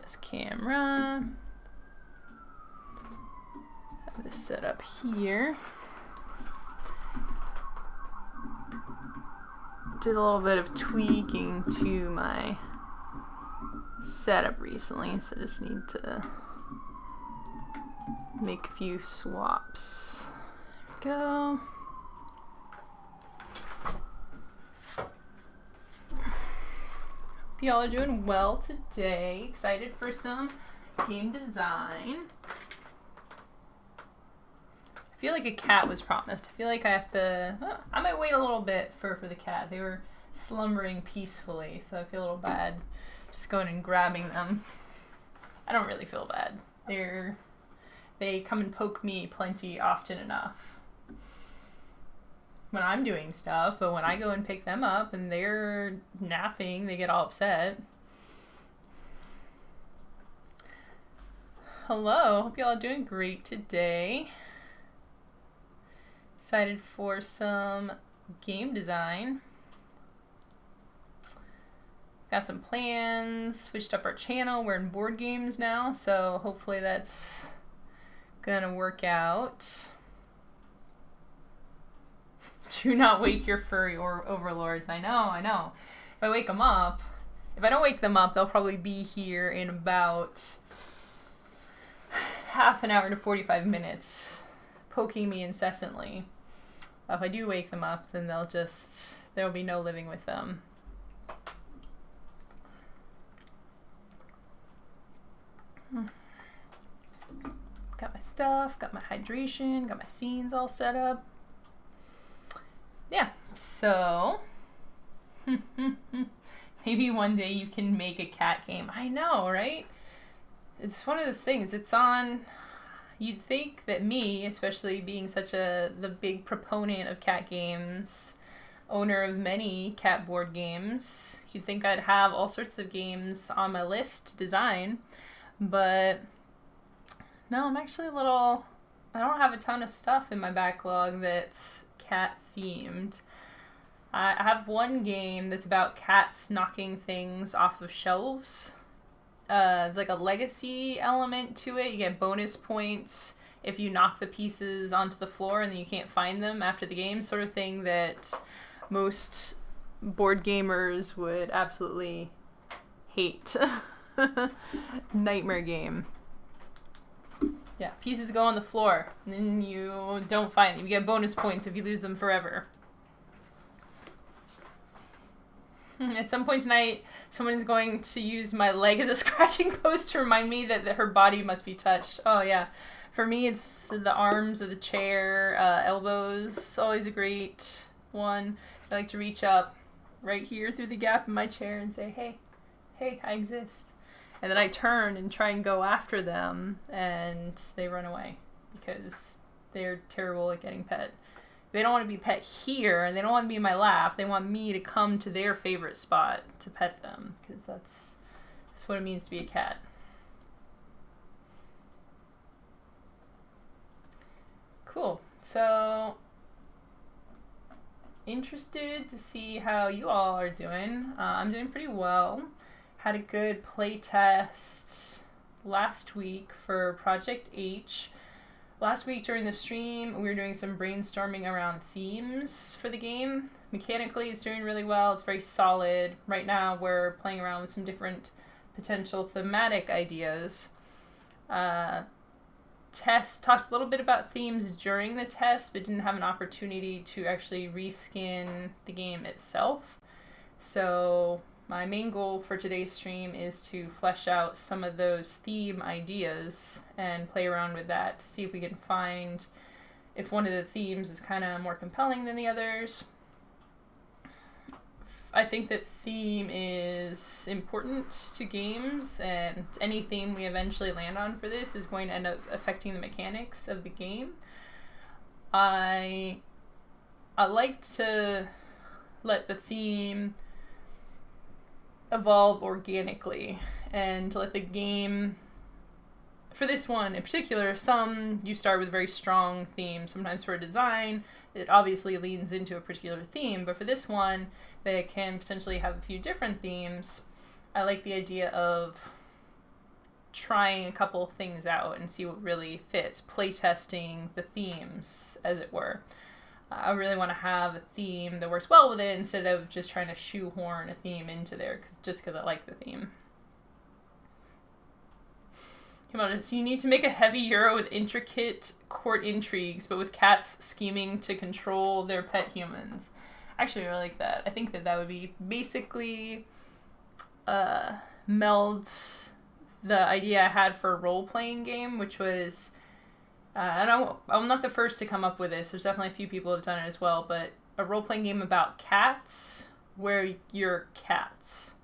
this camera. Have this set up here. Did a little bit of tweaking to my setup recently, so I just need to make a few swaps. There we go. Hope y'all are doing well today. Excited for some game design. I feel like a cat was promised. I feel like I have to... I might wait a little bit for the cat. They were slumbering peacefully, so I feel a little bad just going and grabbing them. I don't really feel bad. They come and poke me plenty often enough when I'm doing stuff, but when I go and pick them up and they're napping, they get all upset. Hello, hope y'all are doing great today. Excited for some game design. Got some plans, switched up our channel. We're in board games now, so hopefully that's gonna work out. Do not wake your furry or overlords. I know. If I wake them up, if I don't wake them up, they'll probably be here in about half an hour to 45 minutes, poking me incessantly. If I do wake them up, then there'll be no living with them. Got my stuff, got my hydration, got my scenes all set up. Yeah, so maybe one day you can make a cat game. I know, right? It's one of those things. It's on... You'd think that me, especially being such the big proponent of cat games, owner of many cat board games, you'd think I'd have all sorts of games on my list to design, but no, I'm actually I don't have a ton of stuff in my backlog that's cat themed. I have one game that's about cats knocking things off of shelves. There's like a legacy element to it. You get bonus points if you knock the pieces onto the floor and then you can't find them after the game, sort of thing that most board gamers would absolutely hate. Nightmare game. Yeah, pieces go on the floor and then you don't find them. You get bonus points if you lose them forever. At some point tonight, someone's going to use my leg as a scratching post to remind me that her body must be touched. Oh, yeah. For me, it's the arms of the chair, elbows, always a great one. I like to reach up right here through the gap in my chair and say, hey, I exist. And then I turn and try and go after them, and they run away because they're terrible at getting pet. They don't want to be pet here, and they don't want to be in my lap. They want me to come to their favorite spot to pet them, because that's what it means to be a cat. Cool. So, interested to see how you all are doing. I'm doing pretty well. Had a good play test last week for Project H. Last week during the stream, we were doing some brainstorming around themes for the game. Mechanically, it's doing really well. It's very solid. Right now, we're playing around with some different potential thematic ideas. Tess talked a little bit about themes during the test, but didn't have an opportunity to actually reskin the game itself. So my main goal for today's stream is to flesh out some of those theme ideas and play around with that to see if we can find if one of the themes is kind of more compelling than the others. I think that theme is important to games, and any theme we eventually land on for this is going to end up affecting the mechanics of the game. I like to let the theme evolve organically and to let the game, for this one in particular, some you start with a very strong theme. Sometimes for a design it obviously leans into a particular theme, but for this one they can potentially have a few different themes. I like the idea of trying a couple of things out and see what really fits, playtesting the themes, as it were. I really want to have a theme that works well with it instead of just trying to shoehorn a theme into there just because I like the theme. Come on, so you need to make a heavy Euro with intricate court intrigues, but with cats scheming to control their pet humans. Actually, I like that. I think that would be basically meld the idea I had for a role-playing game, which was, and I'm not the first to come up with this. There's definitely a few people who have done it as well, but a role-playing game about cats where you're cats.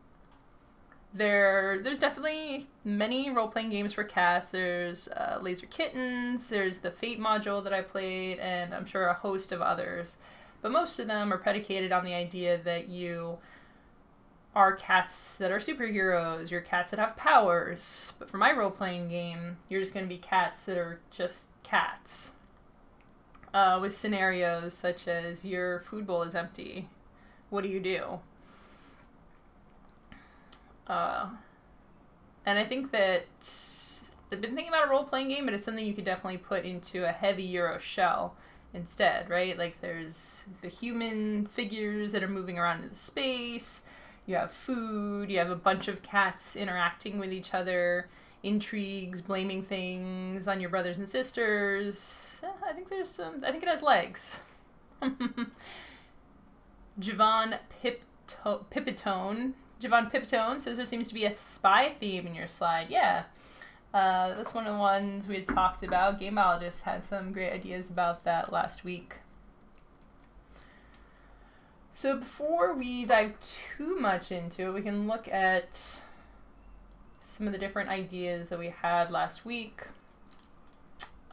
There's definitely many role-playing games for cats. There's Laser Kittens, there's the Fate module that I played, and I'm sure a host of others. But most of them are predicated on the idea that you are cats that are superheroes, you're cats that have powers. But for my role-playing game, you're just going to be cats that are just cats. With scenarios such as your food bowl is empty. What do you do? And I think that I've been thinking about a role-playing game, but it's something you could definitely put into a heavy Euro shell instead, right? Like there's the human figures that are moving around in space, you have food, you have a bunch of cats interacting with each other, intrigues, blaming things on your brothers and sisters. I think it has legs. Javon Pipitone says there seems to be a spy theme in your slide. Yeah. That's one of the ones we had talked about. Gameologist had some great ideas about that last week. So before we dive too much into it, we can look at some of the different ideas that we had last week.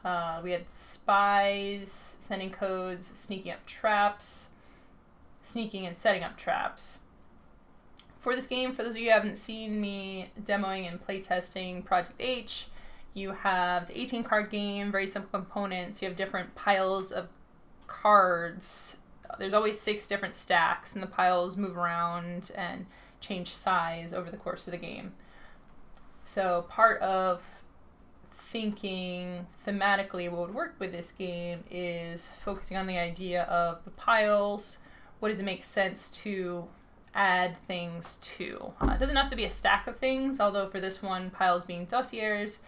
We had spies, sending codes, sneaking up traps, sneaking and setting up traps. For this game, for those of you who haven't seen me demoing and playtesting Project H, you have the 18-card game, very simple components. You have different piles of cards. There's always 6 different stacks, and the piles move around and change size over the course of the game. So part of thinking thematically what would work with this game is focusing on the idea of the piles. What does it make sense to add things to? It doesn't have to be a stack of things, although for this one, piles being dossiers,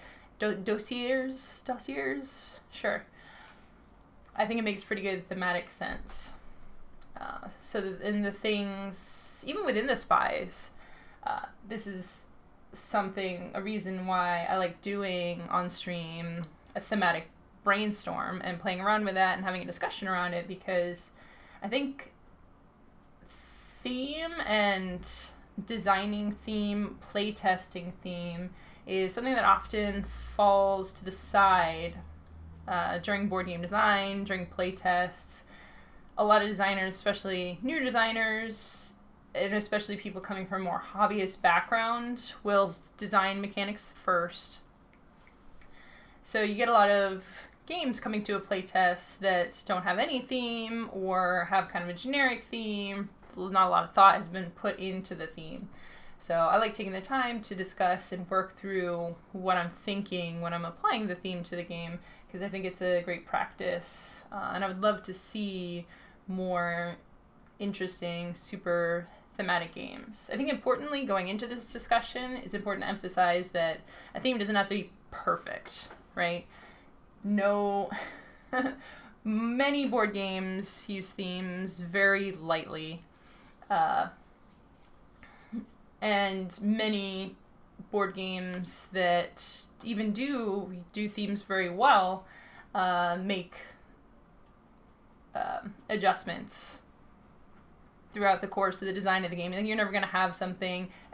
sure. I think it makes pretty good thematic sense. So in the things, even within the spies, this is a reason why I like doing on stream a thematic brainstorm and playing around with that and having a discussion around it, because I think theme and designing theme, playtesting theme is something that often falls to the side during board game design, during playtests. A lot of designers, especially new designers, and especially people coming from a more hobbyist background, will design mechanics first. So you get a lot of games coming to a playtest that don't have any theme or have kind of a generic theme. Not a lot of thought has been put into the theme. So I like taking the time to discuss and work through what I'm thinking when I'm applying the theme to the game, because I think it's a great practice. And I would love to see more interesting, super thematic games. I think importantly, going into this discussion, it's important to emphasize that a theme doesn't have to be perfect, right? No, many board games use themes very lightly. And many board games that even do themes very well make adjustments throughout the course of the design of the game. And you're never going to have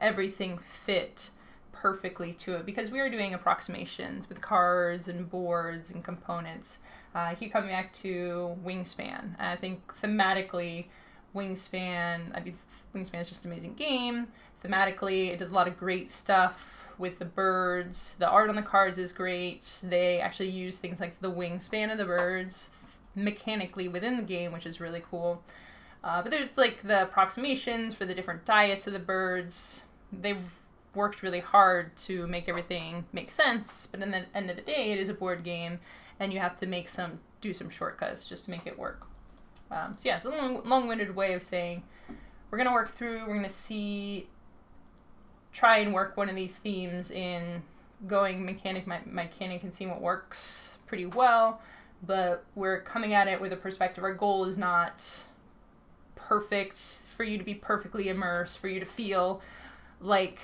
everything fit perfectly to it, because we are doing approximations with cards and boards and components. I keep coming back to Wingspan. I think thematically, Wingspan is just an amazing game. Thematically, it does a lot of great stuff with the birds. The art on the cards is great. They actually use things like the wingspan of the birds mechanically within the game, which is really cool. But there's like the approximations for the different diets of the birds. They worked really hard to make everything make sense, but in the end of the day, it is a board game, and you have to do some shortcuts just to make it work. So yeah, it's a long-winded way of saying we're going to work through, we're going to try and work one of these themes in going mechanic and seeing what works pretty well, but we're coming at it with a perspective. Our goal is not perfect, for you to be perfectly immersed, for you to feel like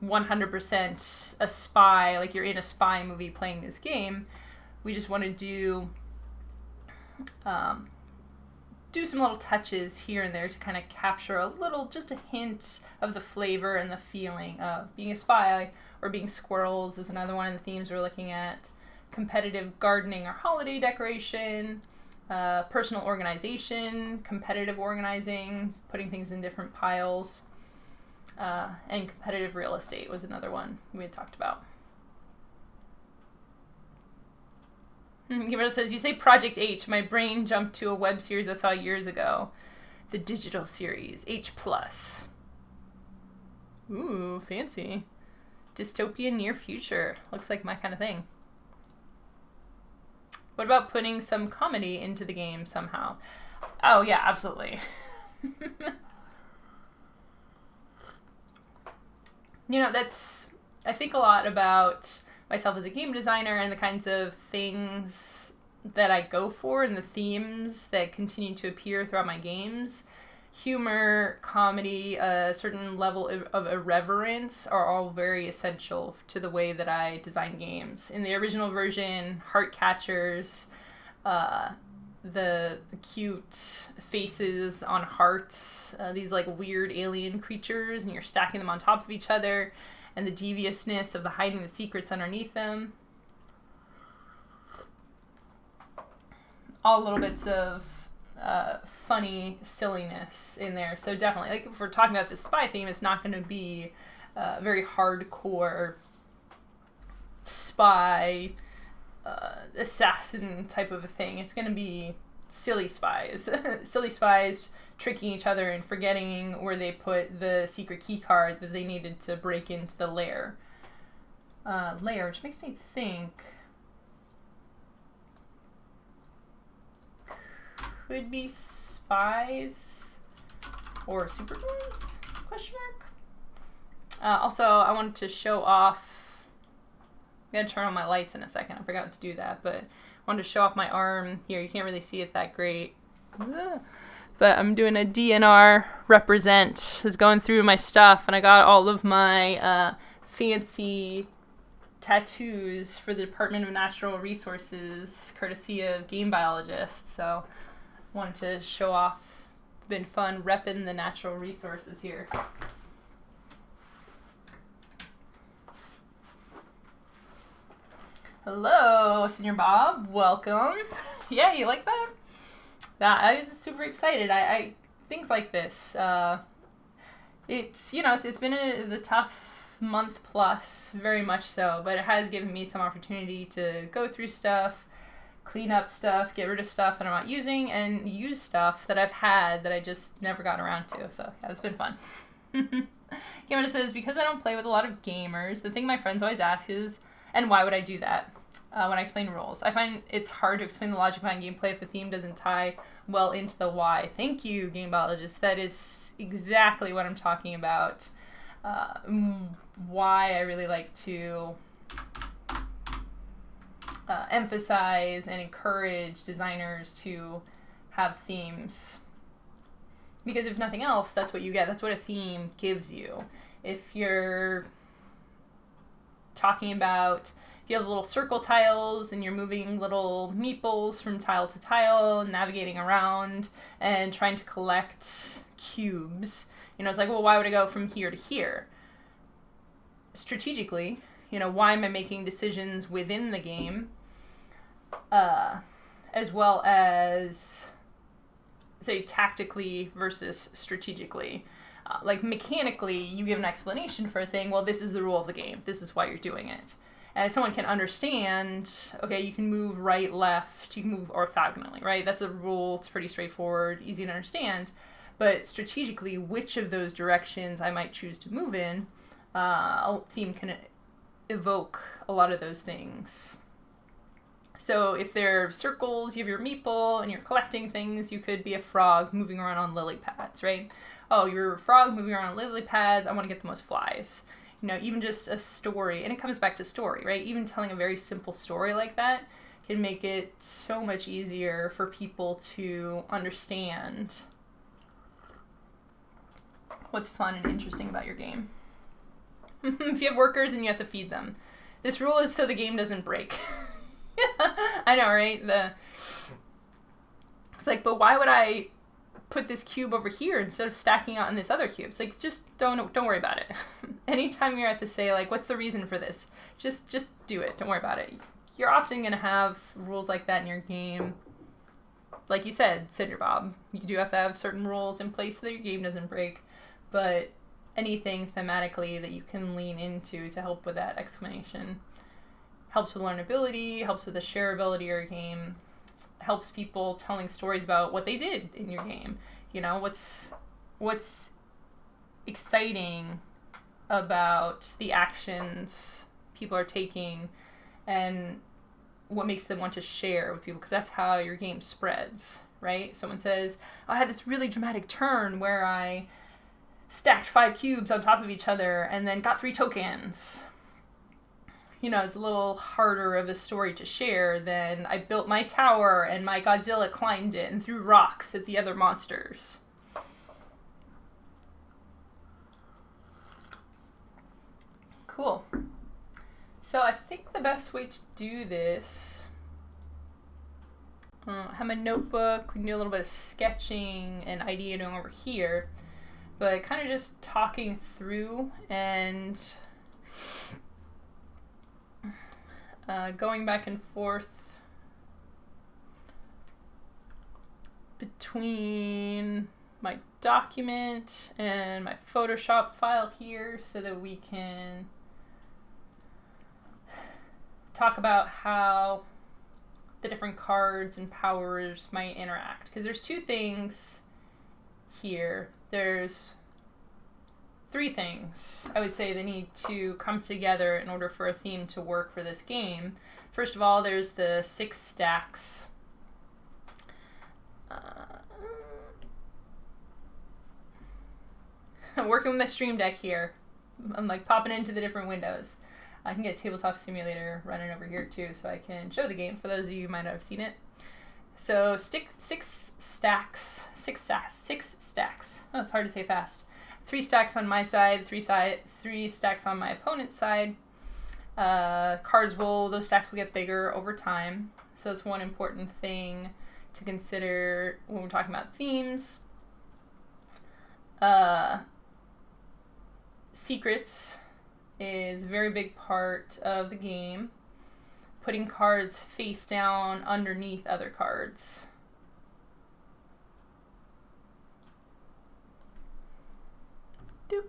100% a spy, like you're in a spy movie playing this game. We just want to do some little touches here and there to kind of capture just a hint of the flavor and the feeling of being a spy, or being squirrels is another one of the themes we're looking at. Competitive gardening or holiday decoration, personal organization, competitive organizing, putting things in different piles, and competitive real estate was another one we had talked about. Kimberly says, you say Project H, my brain jumped to a web series I saw years ago. The digital series, H+. Ooh, fancy. Dystopian near future. Looks like my kind of thing. What about putting some comedy into the game somehow? Oh, yeah, absolutely. I think a lot about myself as a game designer and the kinds of things that I go for and the themes that continue to appear throughout my games. Humor, comedy, a certain level of irreverence are all very essential to the way that I design games. In the original version, heart catchers, the cute faces on hearts, these like weird alien creatures, and you're stacking them on top of each other, and the deviousness of the hiding the secrets underneath them. All little bits of funny silliness in there. So definitely, like if we're talking about the spy theme, it's not going to be very hardcore spy assassin type of a thing. It's going to be silly spies. Silly spies tricking each other and forgetting where they put the secret key card that they needed to break into the lair. Which makes me think could be spies or supervillains? Question mark. Also, I wanted to show off. I'm gonna turn on my lights in a second. I forgot to do that, but I wanted to show off my arm here. You can't really see it that great, but I'm doing a DNR represent. Is going through my stuff, and I got all of my fancy tattoos for the Department of Natural Resources, courtesy of game biologists. So wanted to show off. Been fun repping the natural resources here. Hello, Senior Bob. Welcome. Yeah, you like that? I was super excited. I things like this. It's been the tough month plus, very much so, but it has given me some opportunity to go through stuff, clean up stuff, get rid of stuff that I'm not using, and use stuff that I've had that I just never got around to. So yeah, it's been fun. Kimona says, because I don't play with a lot of gamers, the thing my friends always ask is, and why would I do that? When I explain rules. I find it's hard to explain the logic behind gameplay if the theme doesn't tie well into the why. Thank you, game biologist. That is exactly what I'm talking about. Why I really like to emphasize and encourage designers to have themes. Because if nothing else, that's what you get. That's what a theme gives you. If you're talking about, if you have little circle tiles and you're moving little meeples from tile to tile, navigating around and trying to collect cubes, it's like, well, why would I go from here to here? Strategically, why am I making decisions within the game, as well as, say, tactically versus strategically. Like mechanically, you give an explanation for a thing, well, this is the rule of the game, this is why you're doing it. And someone can understand, okay, you can move right, left, you can move orthogonally, right? That's a rule, it's pretty straightforward, easy to understand. But strategically, which of those directions I might choose to move in, A theme can evoke a lot of those things. So if there are circles, you have your meeple, and you're collecting things, you could be a frog moving around on lily pads, right? Oh, you're a frog moving around on lily pads, I want to get the most flies. You know, even just a story, and it comes back to story, right? Even telling a very simple story like that can make it so much easier for people to understand what's fun and interesting about your game. If you have workers and you have to feed them. This rule is so the game doesn't break. I know, right? It's like, but why would I put this cube over here instead of stacking out on this other cube? It's like, just don't worry about it. Anytime you're at to say, like, what's the reason for this? Just do it. Don't worry about it. You're often going to have rules like that in your game. Like you said, Cinder Bob, you do have to have certain rules in place so that your game doesn't break. But anything thematically that you can lean into to help with that explanation helps with learnability, helps with the shareability of your game, helps people telling stories about what they did in your game. You know, what's exciting about the actions people are taking and what makes them want to share with people, because that's how your game spreads, right? Someone says, oh, I had this really dramatic turn where I stacked 5 cubes on top of each other and then got 3 tokens. You know, it's a little harder of a story to share than I built my tower and my Godzilla climbed it and threw rocks at the other monsters. Cool. So I think the best way to do this, I have my notebook, we can do a little bit of sketching and ideating over here, but kind of just talking through and going back and forth between my document and my Photoshop file here so that we can talk about how the different cards and powers might interact. Because there's 2 things here. There's 3 things I would say that need to come together in order for a theme to work for this game. First of all, there's the 6 stacks. I'm working with my Stream Deck here. I'm like popping into the different windows. I can get Tabletop Simulator running over here too, so I can show the game for those of you who might not have seen it. So 6 stacks. Oh, it's hard to say fast. 3 stacks on my side, 3 stacks on my opponent's side. Those stacks will get bigger over time. So that's one important thing to consider when we're talking about themes. Secrets is a very big part of the game. Putting cards face down underneath other cards. Doop.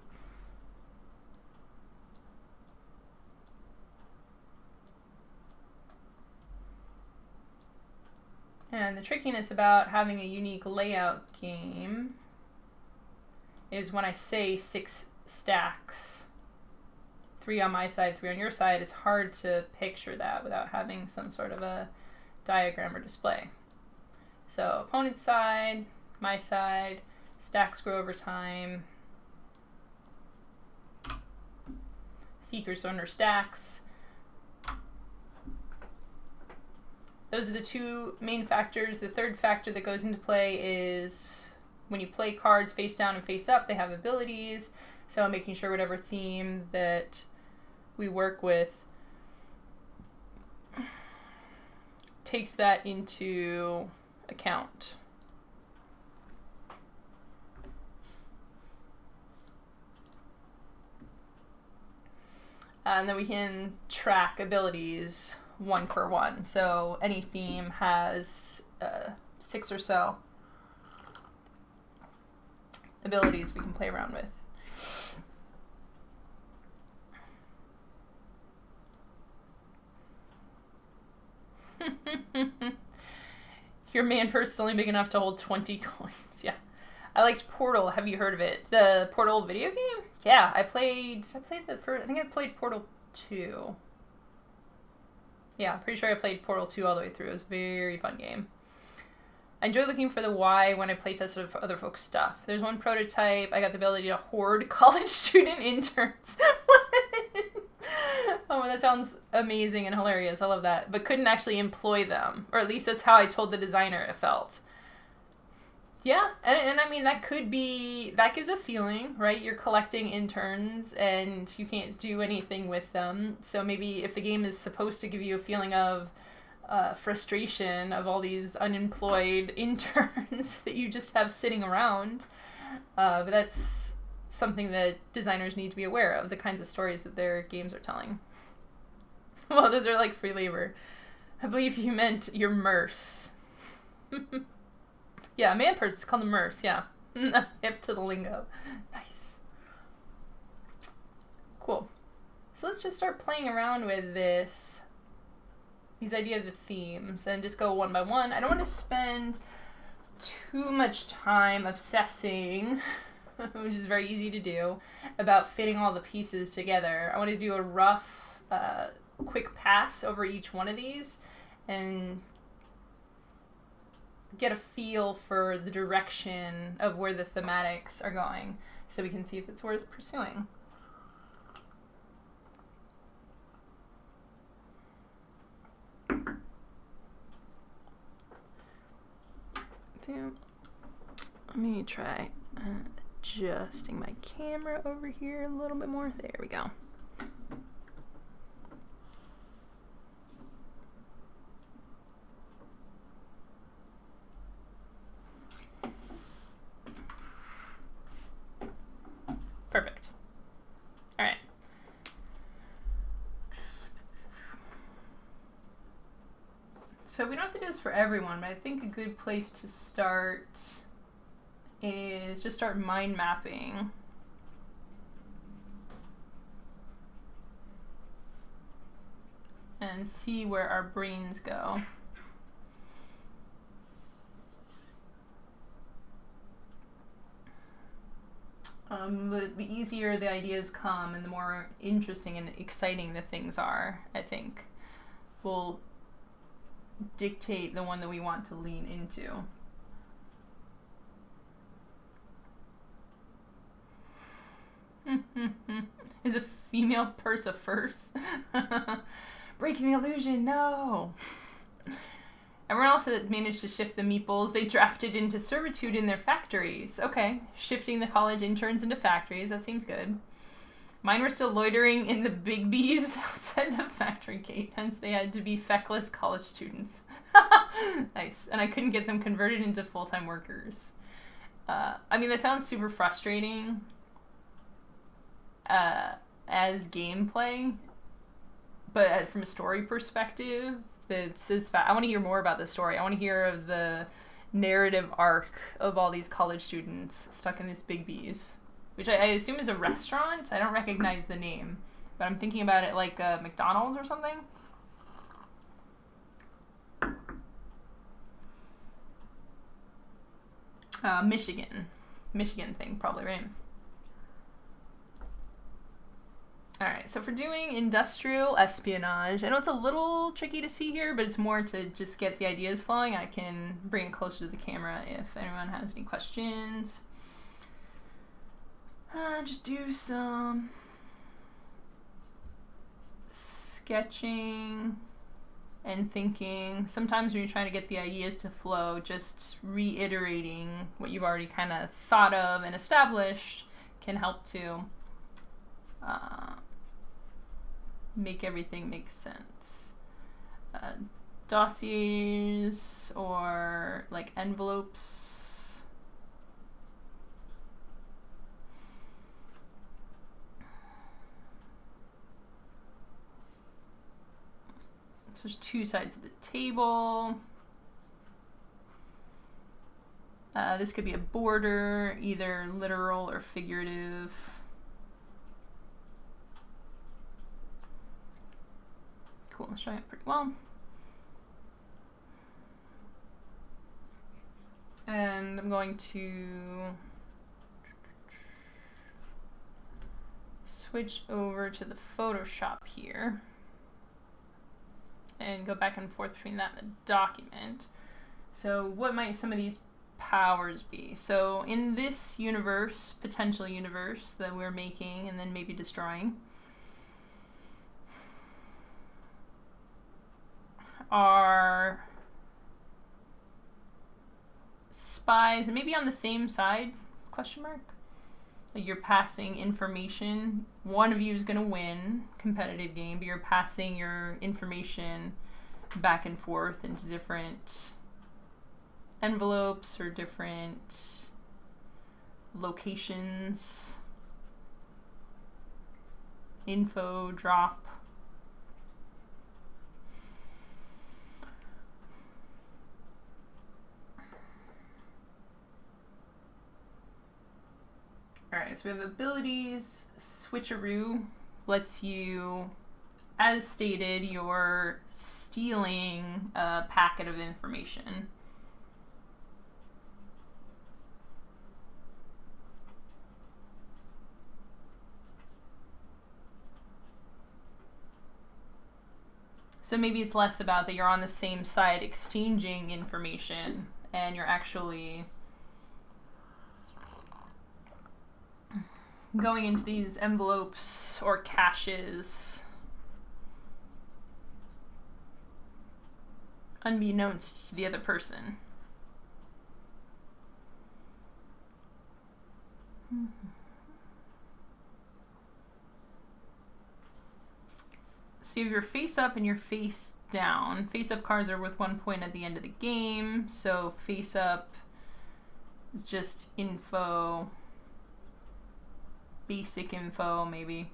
And the trickiness about having a unique layout game is when I say 6 stacks, 3 on my side, 3 on your side, it's hard to picture that without having some sort of a diagram or display. So opponent's side, my side, stacks grow over time. Secrets under stacks. Those are the 2 main factors. The third factor that goes into play is when you play cards face down and face up, they have abilities. So making sure whatever theme that we work with takes that into account. And then we can track abilities 1 for 1. So any theme has 6 or so abilities we can play around with. Your man purse is only big enough to hold 20 coins. Yeah. I liked Portal. Have you heard of it? The Portal video game? Yeah, I played the first. I think I played Portal 2. Yeah, I'm pretty sure I played Portal 2 all the way through. It was a very fun game. I enjoy looking for the why when I playtest other folks' stuff. There's one prototype. I got the ability to hoard college student interns. Oh, that sounds amazing and hilarious. I love that. But couldn't actually employ them. Or at least that's how I told the designer it felt. Yeah, and I mean, that gives a feeling, right? You're collecting interns and you can't do anything with them. So maybe if the game is supposed to give you a feeling of frustration of all these unemployed interns that you just have sitting around, but that's something that designers need to be aware of, the kinds of stories that their games are telling. Well, those are like free labor. I believe you meant your merce. Yeah, man purse. It's called a merce, yeah. Hip to the lingo. Nice. Cool. So let's just start playing around with these ideas of the themes and just go one by one. I don't want to spend too much time obsessing, which is very easy to do, about fitting all the pieces together. I want to do a rough, quick pass over each one of these and get a feel for the direction of where the thematics are going so we can see if it's worth pursuing. Let me try adjusting my camera over here a little bit more. There we go. Perfect. All right. So we don't have to do this for everyone, but I think a good place to start is just start mind mapping. And see where our brains go. The easier the ideas come and the more interesting and exciting the things are, I think, will dictate the one that we want to lean into. Is a female purse a first? Breaking the illusion, no! Everyone else had managed to shift the meeples they drafted into servitude in their factories. Okay, shifting the college interns into factories, that seems good. Mine were still loitering in the big bees outside the factory gate, hence they had to be feckless college students. Nice. And I couldn't get them converted into full-time workers. I mean, that sounds super frustrating as gameplay, but from a story perspective, I want to hear more about the story. I want to hear of the narrative arc of all these college students stuck in these big bees, which I assume is a restaurant. I don't recognize the name, but I'm thinking about it like McDonald's or something. Michigan thing, probably, right? Alright, so for doing industrial espionage, I know it's a little tricky to see here, but it's more to just get the ideas flowing. I can bring it closer to the camera if anyone has any questions. Just do some sketching and thinking. Sometimes when you're trying to get the ideas to flow, just reiterating what you've already kind of thought of and established can help to make everything make sense. Dossiers or like envelopes. So there's two sides of the table. This could be a border, either literal or figurative. Cool, showing it pretty well. And I'm going to switch over to the Photoshop here and go back and forth between that and the document. So what might some of these powers be? So in this universe, potential universe that we're making and then maybe destroying, are spies and maybe on the same side, question mark? Like you're passing information. One of you is going to win competitive game, but you're passing your information back and forth into different envelopes or different locations. Info drop. Alright, so we have abilities. Switcheroo lets you, as stated, you're stealing a packet of information. So maybe it's less about that you're on the same side exchanging information and you're actually going into these envelopes or caches unbeknownst to the other person. So you have your face up and your face down. Face up cards are worth 1 point at the end of the game. So face up is just info, basic info maybe.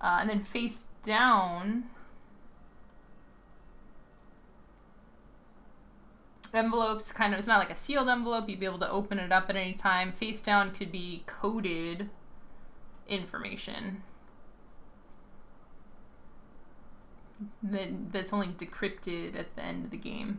And then face down, envelopes kind of, it's not like a sealed envelope, you'd be able to open it up at any time. Face down could be coded information that's only decrypted at the end of the game.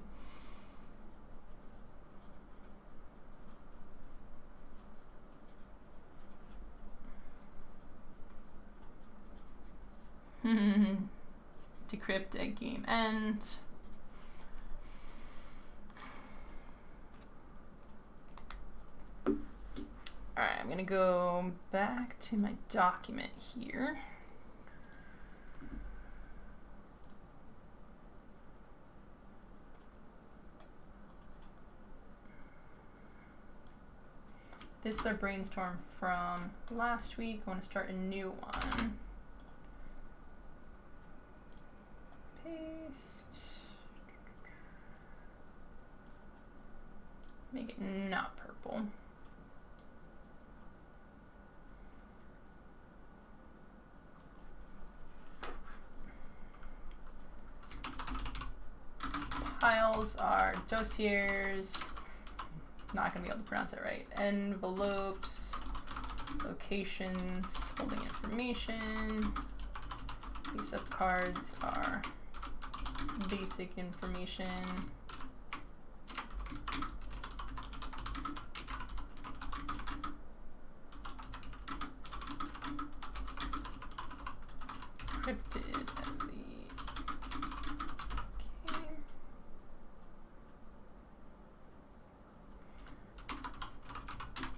Decrypt at game end. Alright, I'm gonna go back to my document here. This is our brainstorm from last week. I want to start a new one. Paste. Make it not purple. Piles are dossiers. Not gonna be able to pronounce it right. Envelopes, locations, holding information. Face-up cards are basic information. Cryptid and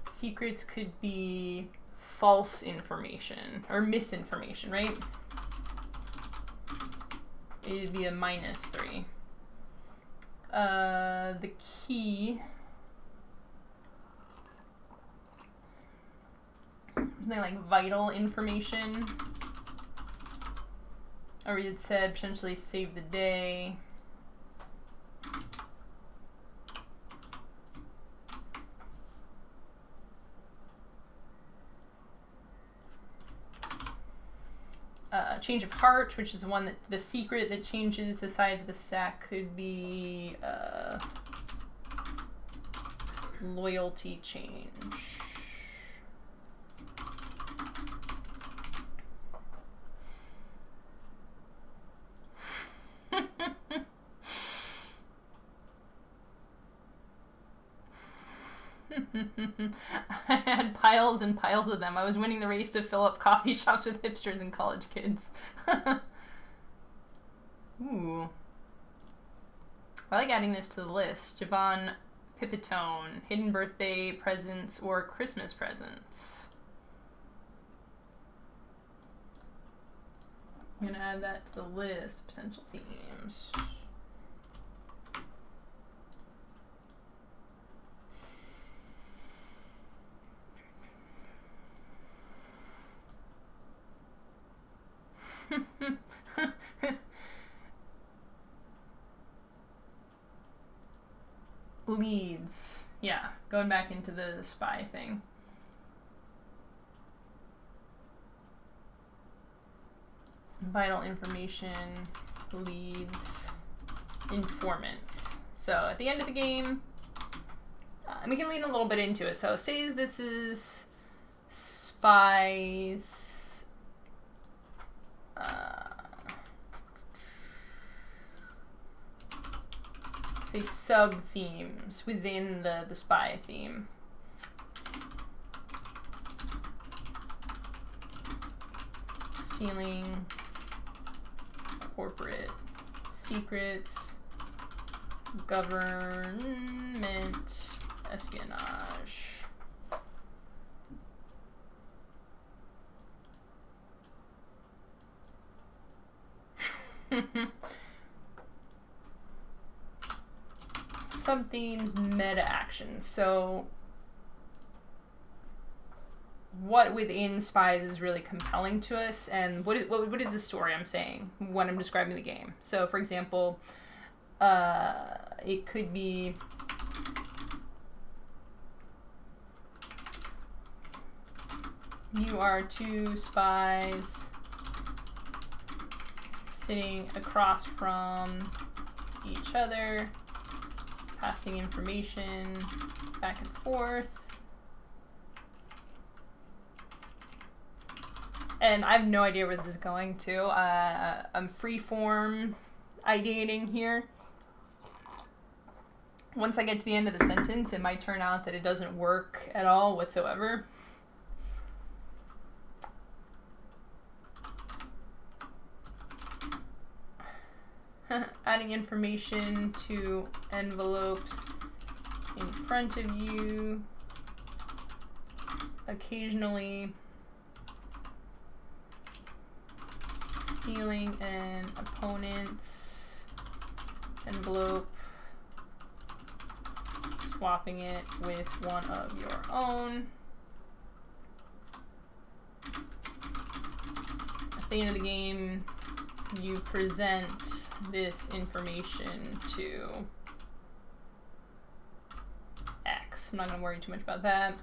the secrets could be false information or misinformation, right? It'd be a -3. The key, something like vital information, or it said potentially save the day. Change of heart, which is the one that the secret that changes the size of the stack, could be loyalty change. I had piles and piles of them. I was winning the race to fill up coffee shops with hipsters and college kids. Ooh. I like adding this to the list. Javon Pipitone, hidden birthday presents or Christmas presents. I'm gonna add that to the list of potential themes. Leads. Yeah, going back into the spy thing. Vital information, leads, informants. So at the end of the game, we can lean a little bit into it. So say this is spies. Say sub-themes within the spy theme. Stealing, corporate secrets, government, espionage. Sub-themes, meta actions. So what within spies is really compelling to us, and what is the story I'm saying when I'm describing the game. So for example, it could be you are two spies sitting across from each other, passing information back and forth. And I have no idea where this is going to. I'm freeform ideating here. Once I get to the end of the sentence, it might turn out that it doesn't work at all whatsoever. Adding information to envelopes in front of you. Occasionally stealing an opponent's envelope, swapping it with one of your own. At the end of the game, you present this information to X. I'm not going to worry too much about that.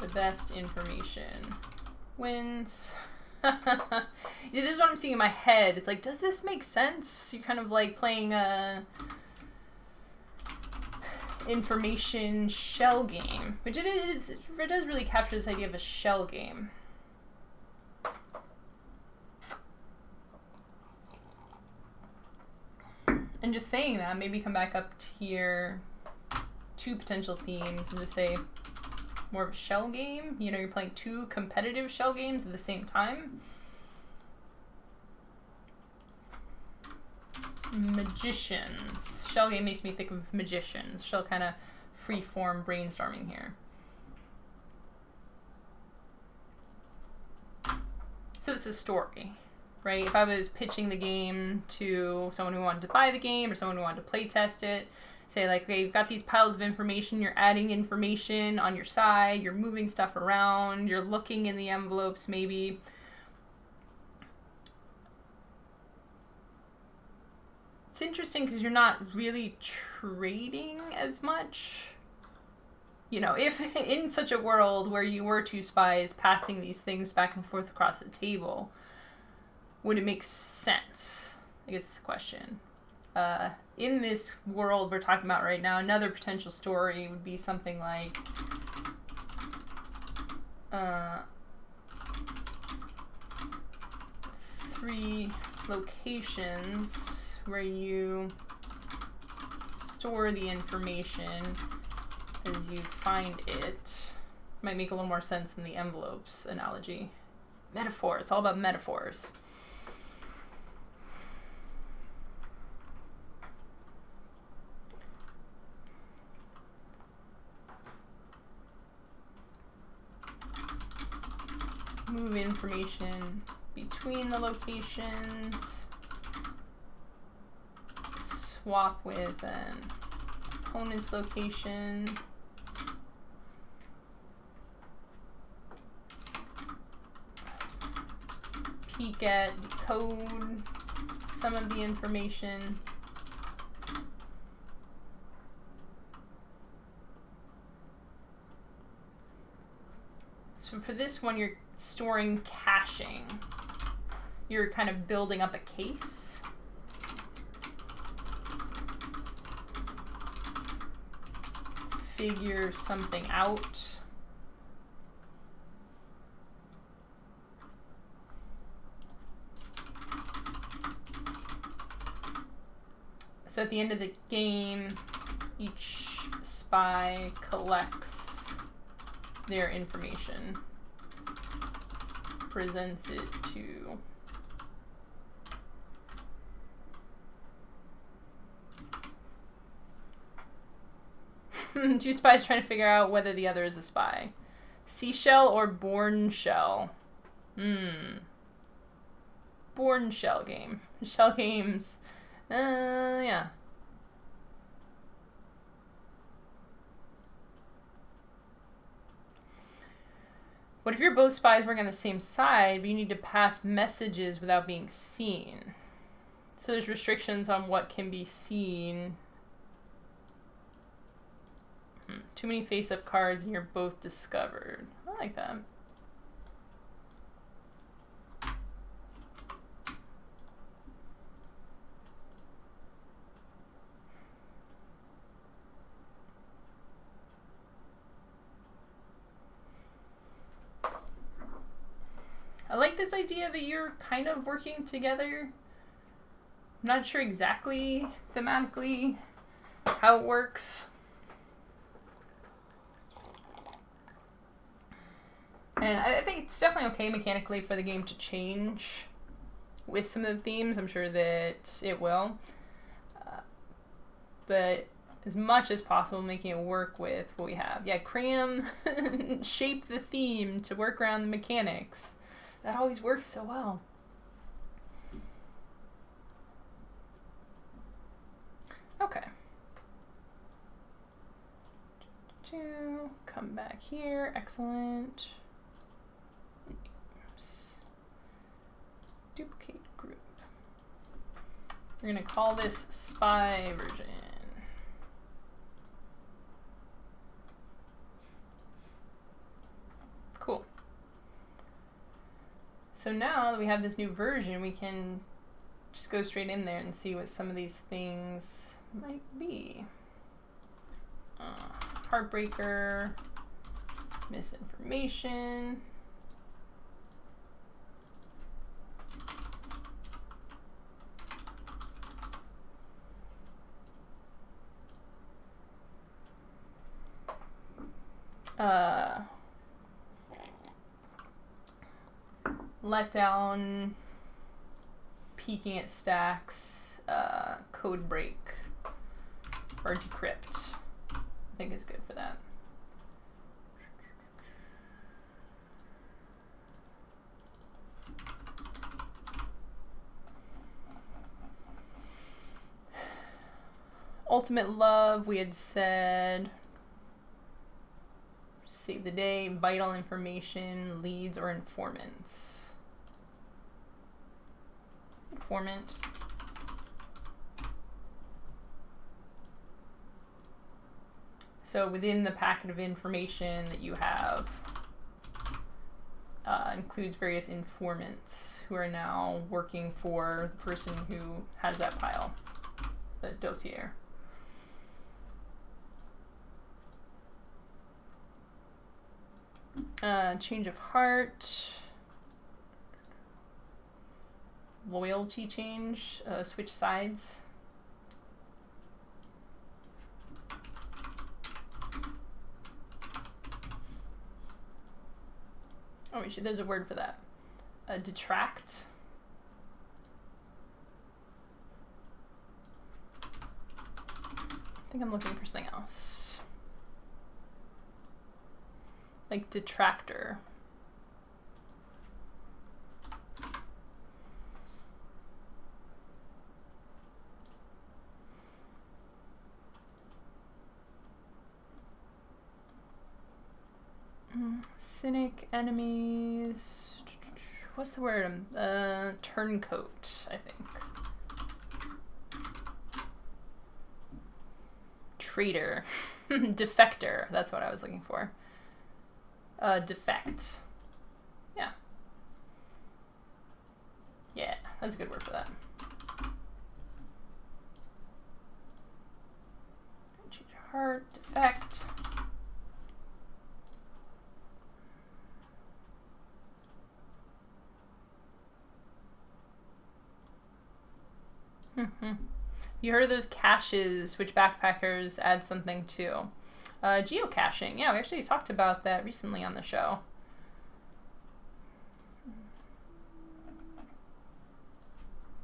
The best information wins. This is what I'm seeing in my head. It's like, does this make sense? You're kind of like playing a information shell game, which it is. It does really capture this idea of a shell game. And just saying that, maybe come back up to here, two potential themes, and just say more of a shell game. You know, you're playing two competitive shell games at the same time. Magicians. Shell game makes me think of magicians. Shell kind of free-form brainstorming here. So it's a story, right? If I was pitching the game to someone who wanted to buy the game or someone who wanted to play test it, say like, okay, you've got these piles of information, you're adding information on your side, you're moving stuff around, you're looking in the envelopes maybe. It's interesting because you're not really trading as much. You know, if in such a world where you were two spies passing these things back and forth across the table, would it make sense? I guess that's the question. In this world we're talking about right now, another potential story would be something like three locations where you store the information as you find it. Might make a little more sense than the envelopes analogy. Metaphor. It's all about metaphors. Move information between the locations. Swap with an opponent's location. Peek at, decode some of the information. So for this one, you're storing caching. You're kind of building up a case. Figure something out. So at the end of the game, each spy collects their information, presents it to two spies trying to figure out whether the other is a spy. Seashell or born shell? Born shell game. Shell games. Yeah. What if you're both spies working on the same side, but you need to pass messages without being seen? So there's restrictions on what can be seen. Too many face-up cards and you're both discovered. I like that. I like this idea that you're kind of working together. I'm not sure exactly thematically how it works. And I think it's definitely okay mechanically for the game to change with some of the themes. I'm sure that it will. But as much as possible, making it work with what we have. Yeah, cram, shape the theme to work around the mechanics. That always works so well. Okay. Come back here. Excellent. Duplicate group. We're going to call this spy version. Cool. So now that we have this new version, we can just go straight in there and see what some of these things might be. Heartbreaker, misinformation. Letdown, peeking at stacks, code break, or decrypt. I think is good for that. Ultimate love, we had said. Save the day, vital information, leads, or informants. Informant. So within the packet of information that you have includes various informants who are now working for the person who has that pile, the dossier. Change of heart. Loyalty change. Switch sides. Oh, there's a word for that. Detract. I think I'm looking for something else. Like detractor. Cynic, enemies. What's the word? Turncoat, I think. Traitor. Defector. That's what I was looking for. Defect. Yeah. Yeah, that's a good word for that. Heart, defect. You heard of those caches which backpackers add something to? Geocaching. Yeah, we actually talked about that recently on the show.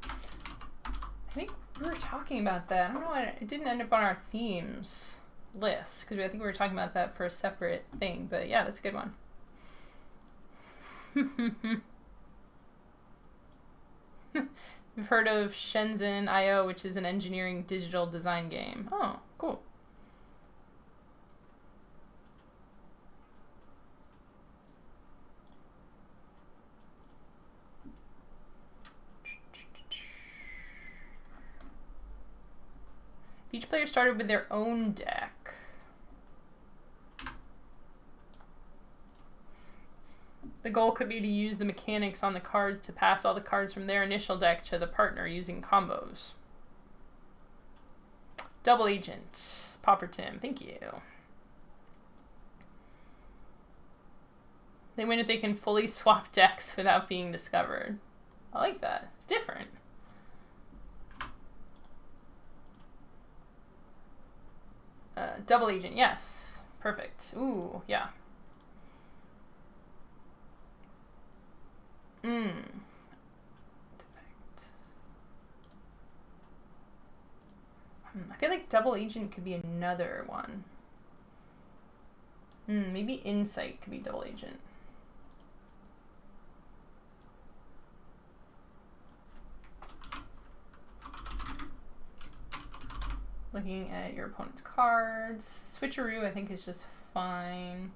I think we were talking about that. I don't know why it didn't end up on our themes list, because I think we were talking about that for a separate thing, but yeah, that's a good one. We've heard of Shenzhen IO, which is an engineering digital design game. Oh, cool. Each player started with their own deck. The goal could be to use the mechanics on the cards to pass all the cards from their initial deck to the partner using combos. Double Agent. Popper Tim, thank you. They win if they can fully swap decks without being discovered. I like that. It's different. Double Agent, yes. Perfect. Ooh, yeah. Defect. I feel like Double Agent could be another one. Maybe Insight could be Double Agent. Looking at your opponent's cards. Switcheroo, I think, is just fine.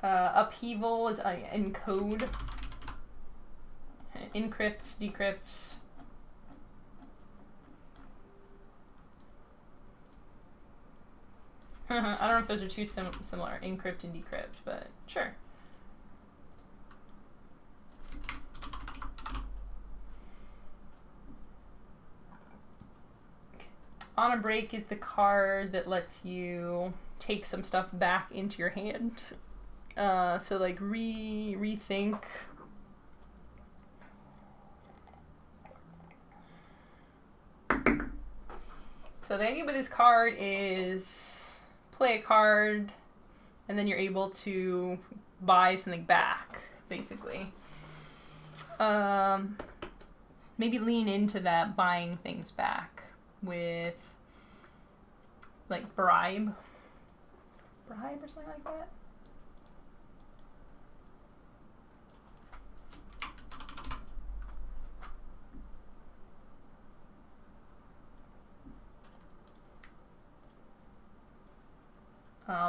Upheaval is encode. Encrypt, decrypt. I don't know if those are too similar, encrypt and decrypt, but sure. On a Break is the card that lets you take some stuff back into your hand. So like rethink. So the idea with this card is play a card and then you're able to buy something back, basically. Maybe lean into that buying things back with like bribe or something like that.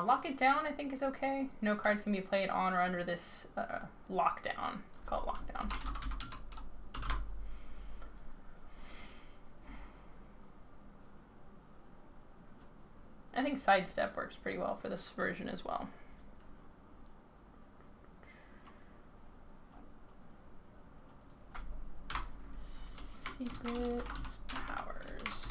Lock it down, I think, is okay. No cards can be played on or under this lockdown. Call it lockdown. I think Sidestep works pretty well for this version as well. Secrets, powers.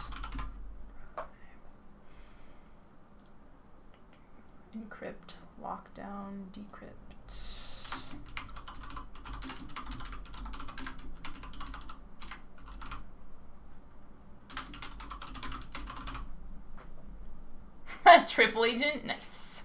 Encrypt, lockdown, decrypt. Triple agent? Nice.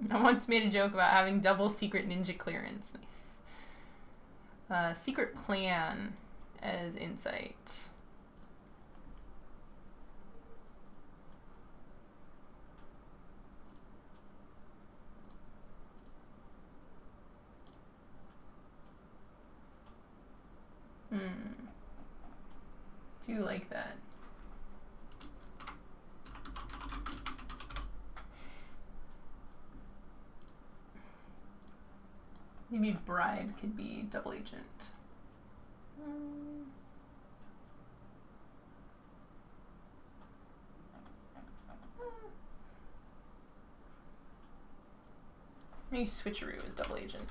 I once made a joke about having double secret ninja clearance. Nice. Secret plan as insight. Do like that. Maybe bribe could be double agent. Maybe switcheroo is double agent.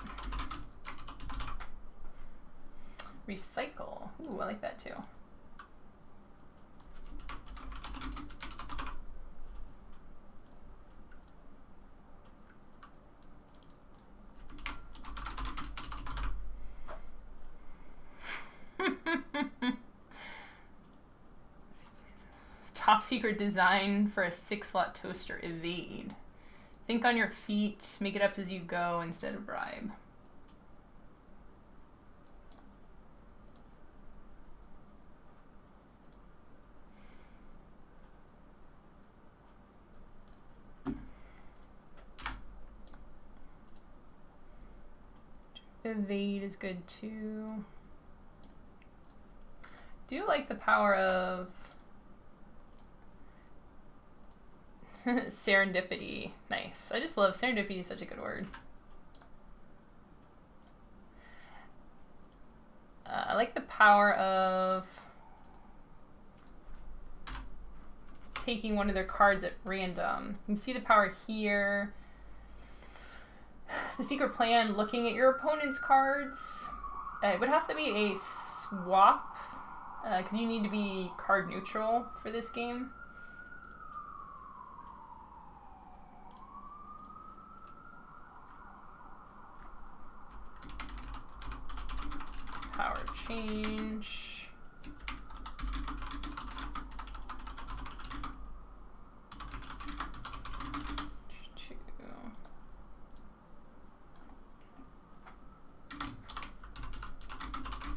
Recycle. Ooh, I like that too. Top secret design for a 6-slot toaster. Evade. Think on your feet. Make it up as you go instead of bribe. Evade is good too. Do like the power of serendipity. Nice. I just love serendipity. Is such a good word. I like the power of taking one of their cards at random. You can see the power here. The secret plan, looking at your opponent's cards. It would have to be a swap, because you need to be card neutral for this game. Power change.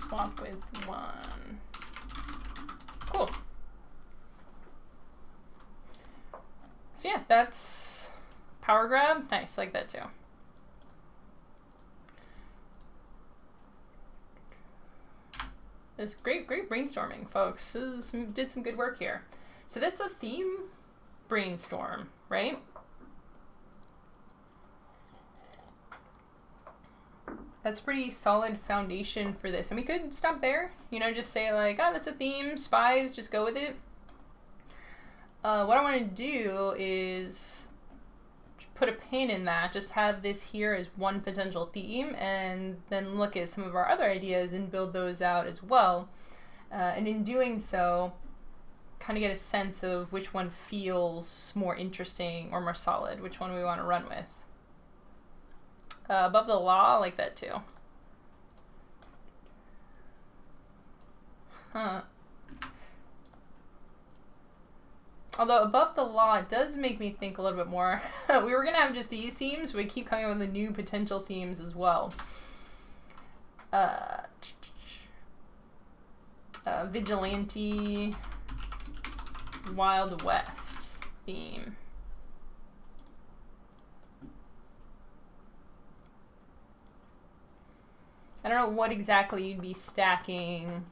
Swap with 1. Cool. So yeah, that's power grab. Nice, like that too. This great brainstorming, folks. Did some good work here. So that's a theme brainstorm, right? That's pretty solid foundation for this. And we could stop there, you know, just say like, oh, that's a theme, spies, just go with it. What I want to do is put a pin in that, just have this here as one potential theme, and then look at some of our other ideas and build those out as well. And in doing so, kind of get a sense of which one feels more interesting or more solid, which one we want to run with. Above the law, I like that too. Huh. Although above the law, it does make me think a little bit more. We were going to have just these themes, but we keep coming up with the new potential themes as well. Vigilante, Wild West theme. I don't know what exactly you'd be stacking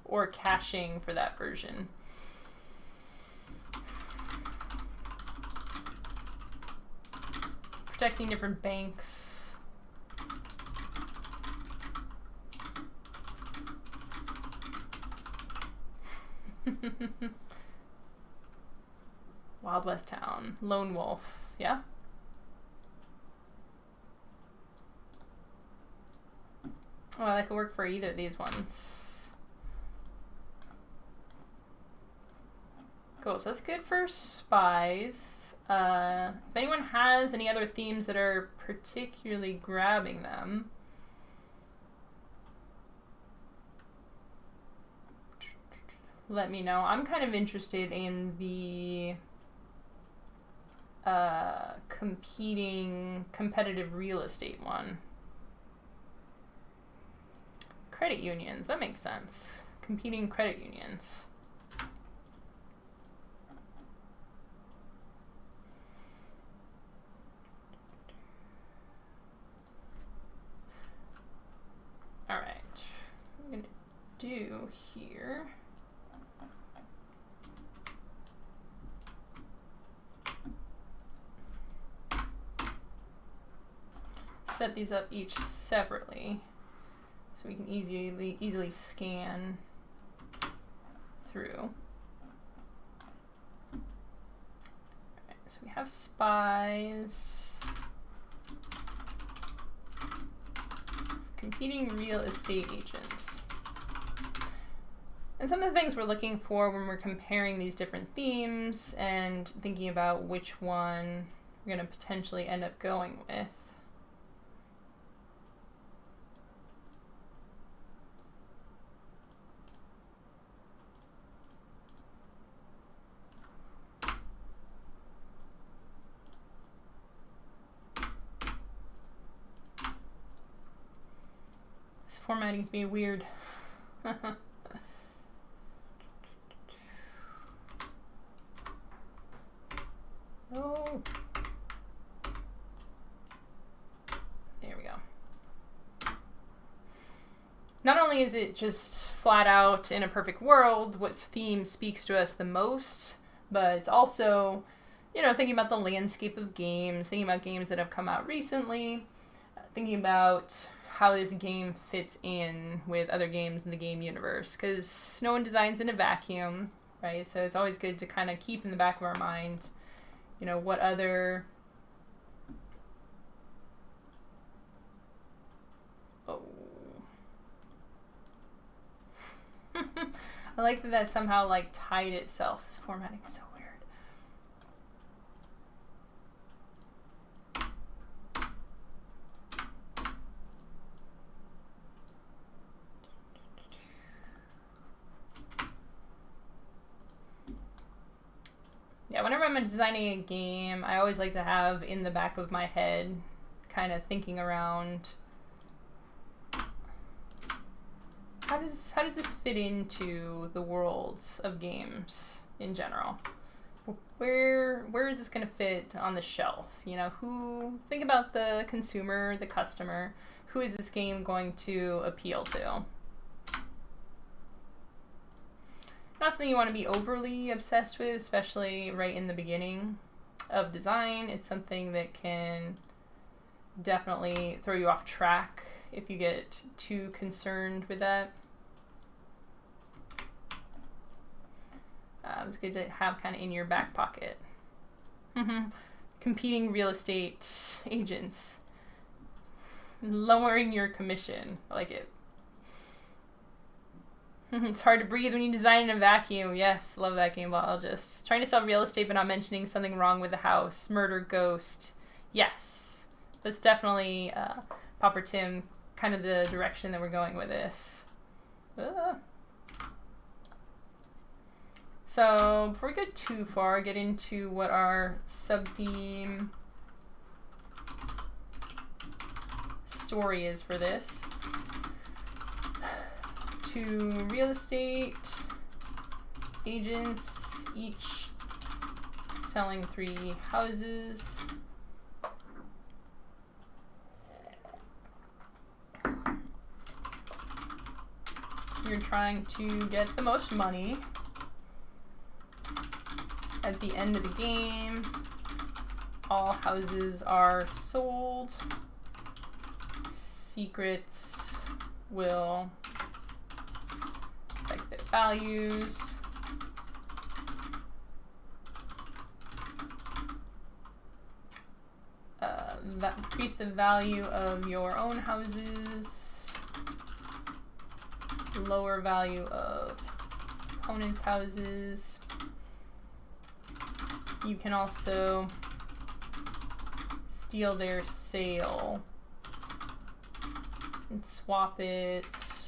or caching for that version. Protecting different banks. Wild West Town. Lone Wolf. Yeah? Oh, that could work for either of these ones. Cool, so that's good for spies. If anyone has any other themes that are particularly grabbing them, let me know. I'm kind of interested in the competing competitive real estate one. Credit unions, that makes sense. Competing credit unions. All right, what I'm gonna do here. Set these up each separately so we can easily scan through. Alright, so we have spies, competing real estate agents. And some of the things we're looking for when we're comparing these different themes and thinking about which one we're going to potentially end up going with. Formatting's being weird. Oh. There we go. Not only is it just flat out in a perfect world what theme speaks to us the most, but it's also, you know, thinking about the landscape of games, thinking about games that have come out recently, thinking about how this game fits in with other games in the game universe, because no one designs in a vacuum, right? So it's always good to kind of keep in the back of our mind, you know, what other... Oh. I like that that somehow like tied itself. This formatting is so weird. Yeah, whenever I'm designing a game, I always like to have in the back of my head kind of thinking around how does this fit into the worlds of games in general? Where is this going to fit on the shelf? You know, think about the consumer, the customer. Who is this game going to appeal to? Not something you want to be overly obsessed with, especially right in the beginning of design. It's something that can definitely throw you off track if you get too concerned with that. It's good to have kind of in your back pocket. Competing real estate agents. Lowering your commission. I like it. It's hard to breathe when you design in a vacuum. Yes, love that game biologist. Trying to sell real estate but not mentioning something wrong with the house. Murder, ghost. Yes. That's definitely, Popper Tim, kind of the direction that we're going with this. So, before we go too far, get into what our sub-theme story is for this. 2 real estate agents, each selling 3 houses. You're trying to get the most money at the end of the game. All houses are sold. Secrets will affect their values. Increase the value of your own houses. Lower value of opponents' houses. you can also steal their sale and swap it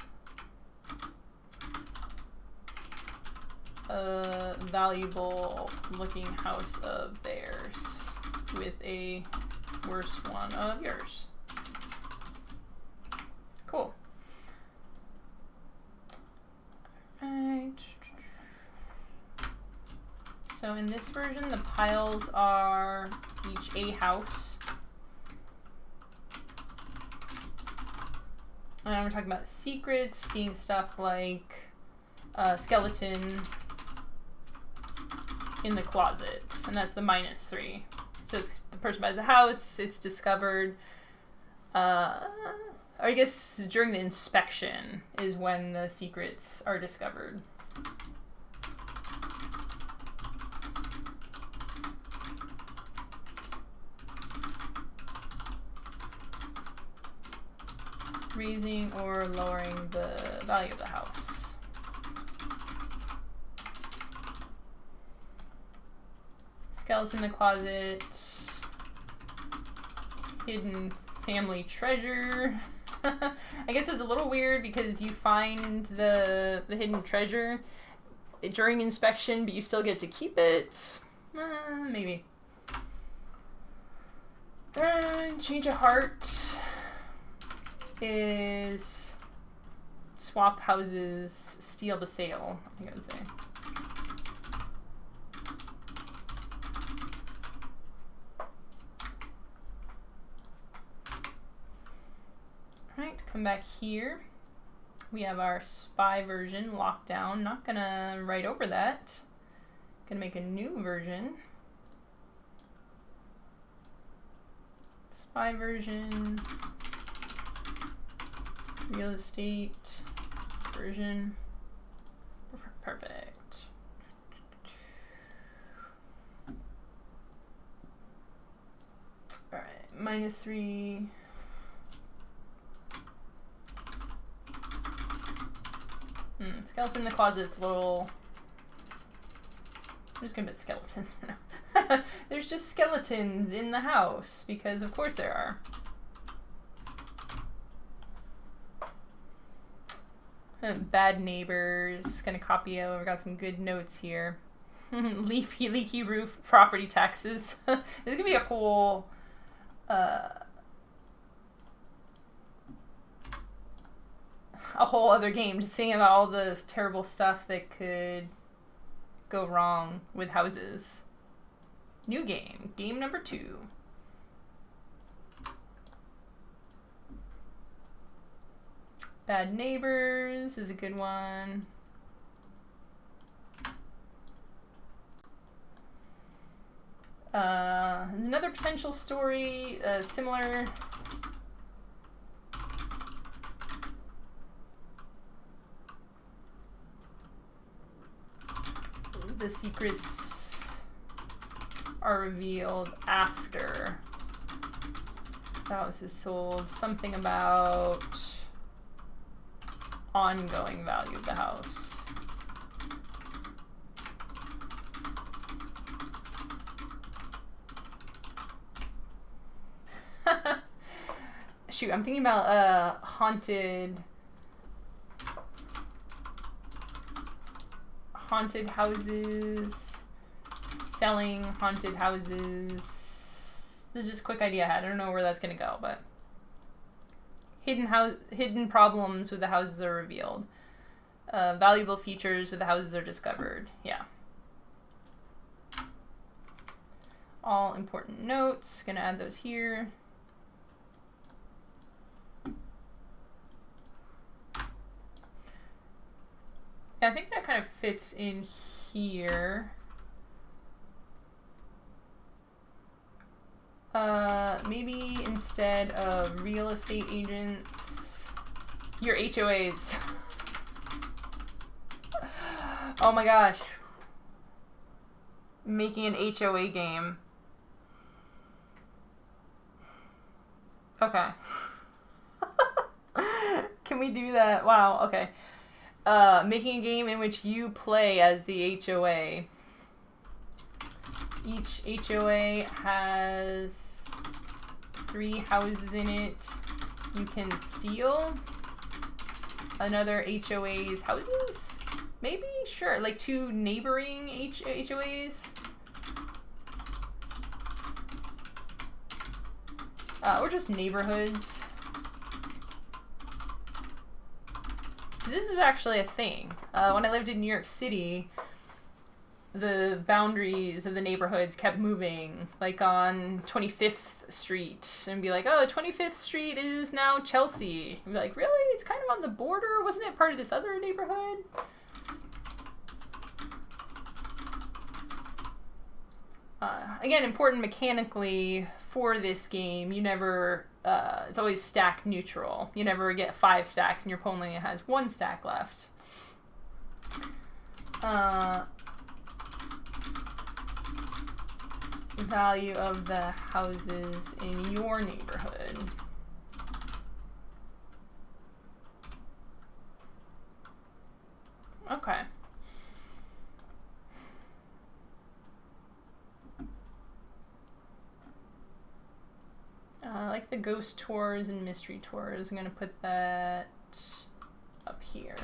a valuable looking house of theirs with a worse one of yours. Cool. Right. So in this version, the piles are each a house. And we're talking about secrets being stuff like a skeleton in the closet, and that's the -3. So it's, the person buys the house, it's discovered. I guess during the inspection is when the secrets are discovered. Raising or lowering the value of the house. Skeleton in the closet. Hidden family treasure. I guess it's a little weird because you find the hidden treasure during inspection, but you still get to keep it. Maybe. Change of heart is swap houses, steal the sale, I think I would say. Alright, come back here. We have our spy version locked down. Not gonna write over that. Gonna make a new version. Spy version. Real estate version. Perfect. Alright, -3. Skeleton in the closet's a little... I'm just gonna put skeletons for now. There's just skeletons in the house, because of course there are. Bad neighbors. Gonna copy over. Got some good notes here. Leaky roof, property taxes. There's gonna be a whole other game just saying about all this terrible stuff that could go wrong with houses. New game. Game number 2. Bad neighbors is a good one. There's another potential story, similar. The secrets are revealed after the house is sold. Something about ongoing value of the house. Shoot, I'm thinking about haunted houses, selling haunted houses. This is just a quick idea I had. I don't know where that's gonna go, but hidden problems with the houses are revealed. Valuable features with the houses are discovered. Yeah. All important notes. Gonna add those here. Yeah, I think that kind of fits in here. Maybe instead of real estate agents, your HOAs. Oh my gosh. Making an HOA game. Okay. Can we do that? Wow, okay. Making a game in which you play as the HOA. Each HOA has 3 houses in it you can steal. Another HOA's houses? Maybe? Sure. Like 2 neighboring HOAs? Or just neighborhoods. This is actually a thing. When I lived in New York City, the boundaries of the neighborhoods kept moving, like on 25th Street, and be like, oh, 25th Street is now Chelsea. And be like, really? It's kind of on the border? Wasn't it part of this other neighborhood? Again, important mechanically for this game, you never, it's always stack neutral. You never get 5 stacks and your opponent has 1 stack left. Value of the houses in your neighborhood. Okay. I like the ghost tours and mystery tours. I'm gonna put that up here.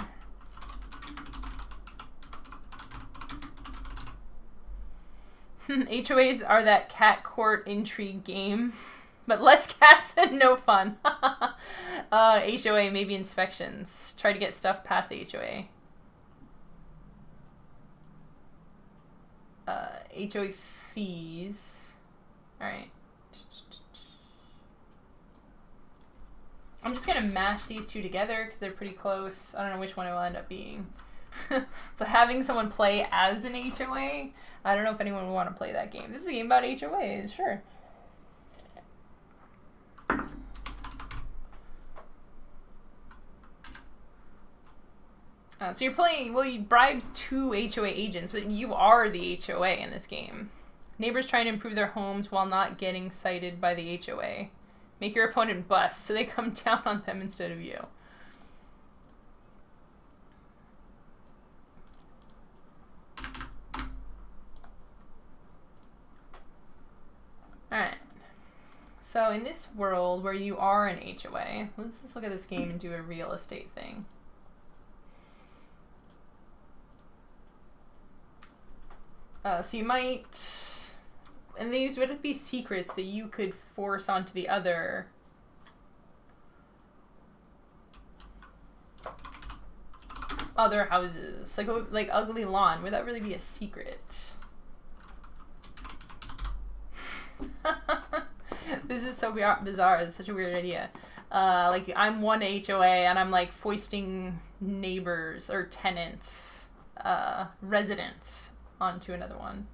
HOAs are that cat court intrigue game, but less cats and no fun. HOA, maybe inspections. Try to get stuff past the HOA. HOA fees. Alright. I'm just gonna mash these 2 together because they're pretty close. I don't know which one it will end up being. But having someone play as an HOA, I don't know if anyone would want to play that game. This is a game about HOAs, sure. So you're playing, well, you bribes 2 HOA agents, but you are the HOA in this game. Neighbors trying to improve their homes while not getting cited by the HOA. Make your opponent bust so they come down on them instead of you. Alright. So in this world where you are an HOA, let's just look at this game and do a real estate thing. So you might, and these would be secrets that you could force onto the other houses, like ugly lawn. Would that really be a secret? This is so bizarre. It's such a weird idea. Like I'm one HOA and I'm like foisting neighbors or tenants, residents onto another one.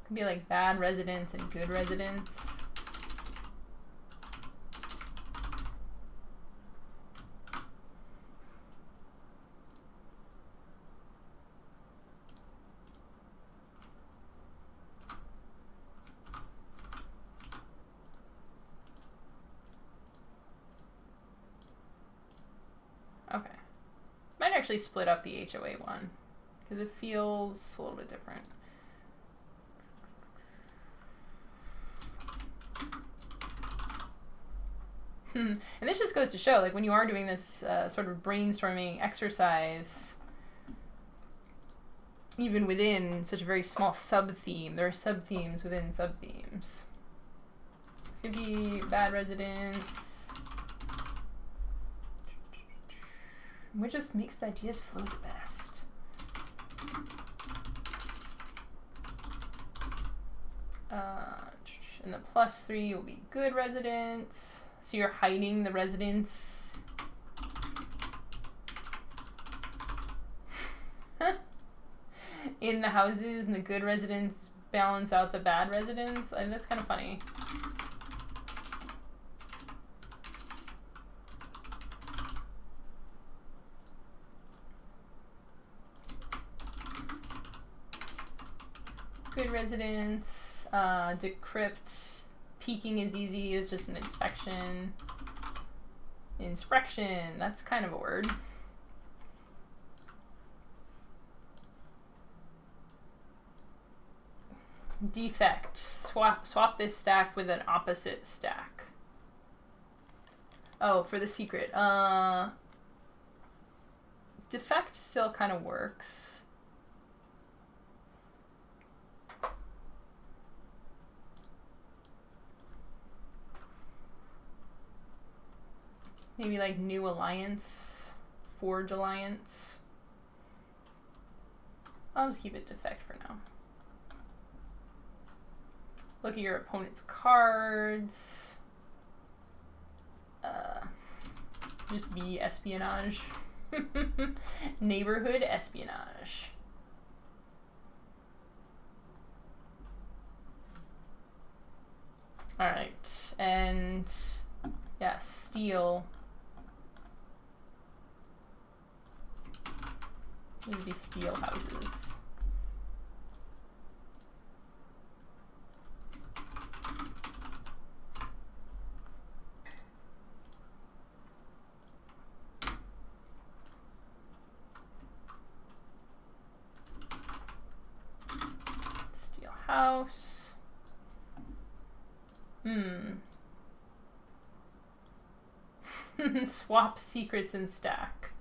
Could be like bad residents and good residents. Okay. Might actually split up the HOA one because it feels a little bit different. And this just goes to show, like, when you are doing this sort of brainstorming exercise, even within such a very small sub-theme, there are sub-themes within sub-themes. This could be bad residents. What just makes the ideas flow the best? And the +3 will be good residents. So you're hiding the residents. In the houses, and the good residents balance out the bad residents. I mean, that's kind of funny. Good residence. Decrypt. Peeking is easy. It's just an inspection. Inspection. That's kind of a word. Defect. Swap this stack with an opposite stack. Oh, for the secret. Defect still kind of works. Maybe like new alliance, forge alliance. I'll just keep it defect for now. Look at your opponent's cards. Just be espionage. Neighborhood espionage. Alright, and yeah, steal. Maybe steal houses. Steal house. Swap secrets and stack.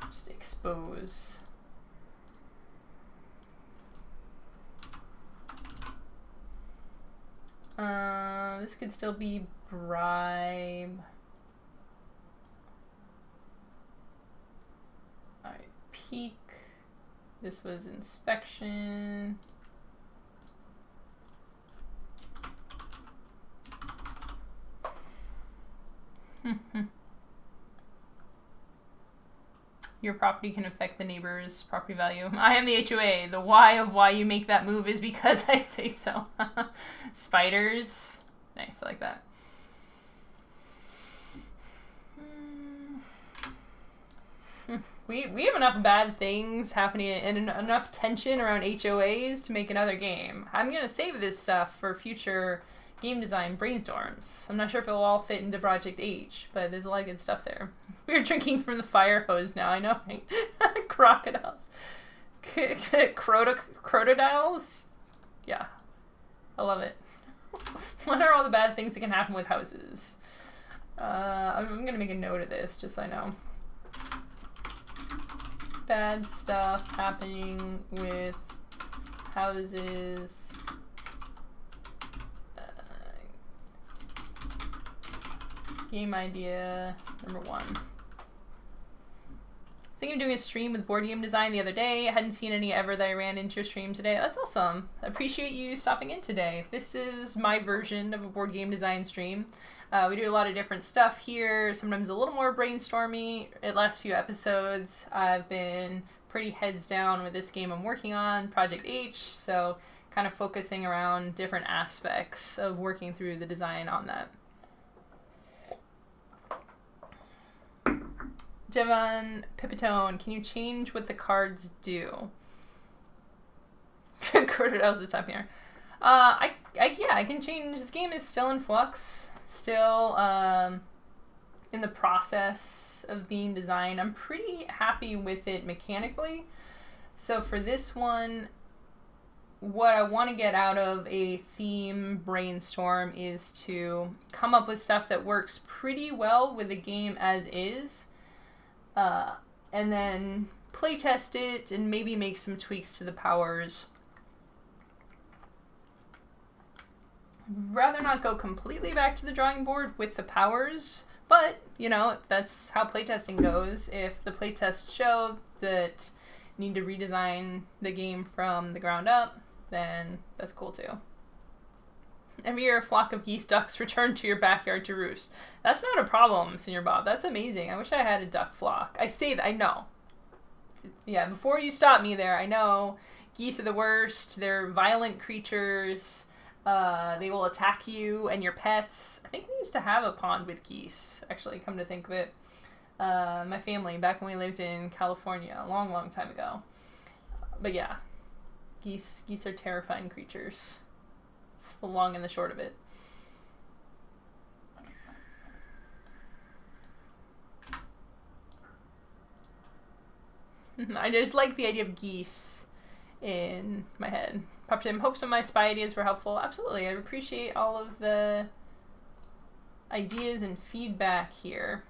Just expose. This could still be bribe. Alright, peek. This was inspection. Your property can affect the neighbor's property value. I am the HOA. The why of why you make that move is because I say so. Spiders. Nice, I like that. We have enough bad things happening and enough tension around HOAs to make another game. I'm going to save this stuff for future game design brainstorms. I'm not sure if it'll all fit into Project H, but there's a lot of good stuff there. We're drinking from the fire hose now, I know, right? Crocodiles. Crocodiles? Yeah. I love it. What are all the bad things that can happen with houses? I'm going to make a note of this, just so I know. Bad stuff happening with houses. Game idea number 1. I was thinking of doing a stream with board game design the other day. I hadn't seen any ever that I ran into your stream today. That's awesome. I appreciate you stopping in today. This is my version of a board game design stream. We do a lot of different stuff here, sometimes a little more brainstormy. The last few episodes, I've been pretty heads down with this game I'm working on, Project H, so kind of focusing around different aspects of working through the design on that. Devon Pipitone, can you change what the cards do? Crocodiles this time here. Yeah, I can change. This game is still in flux, still in the process of being designed. I'm pretty happy with it mechanically. So for this one, what I want to get out of a theme brainstorm is to come up with stuff that works pretty well with the game as is. And then playtest it and maybe make some tweaks to the powers. Rather not go completely back to the drawing board with the powers, but, you know, that's how playtesting goes. If the playtests show that you need to redesign the game from the ground up, then that's cool too. Every year, a flock of geese ducks return to your backyard to roost. That's not a problem, Senior Bob. That's amazing. I wish I had a duck flock. I say that. I know. Yeah, before you stop me there, I know geese are the worst. They're violent creatures. They will attack you and your pets. I think we used to have a pond with geese, actually, come to think of it. My family, back when we lived in California, a long, long time ago. But yeah. Geese are terrifying creatures. It's the long and the short of it. I just like the idea of geese in my head. Pop Tim, hope some of my spy ideas were helpful. Absolutely, I appreciate all of the ideas and feedback here.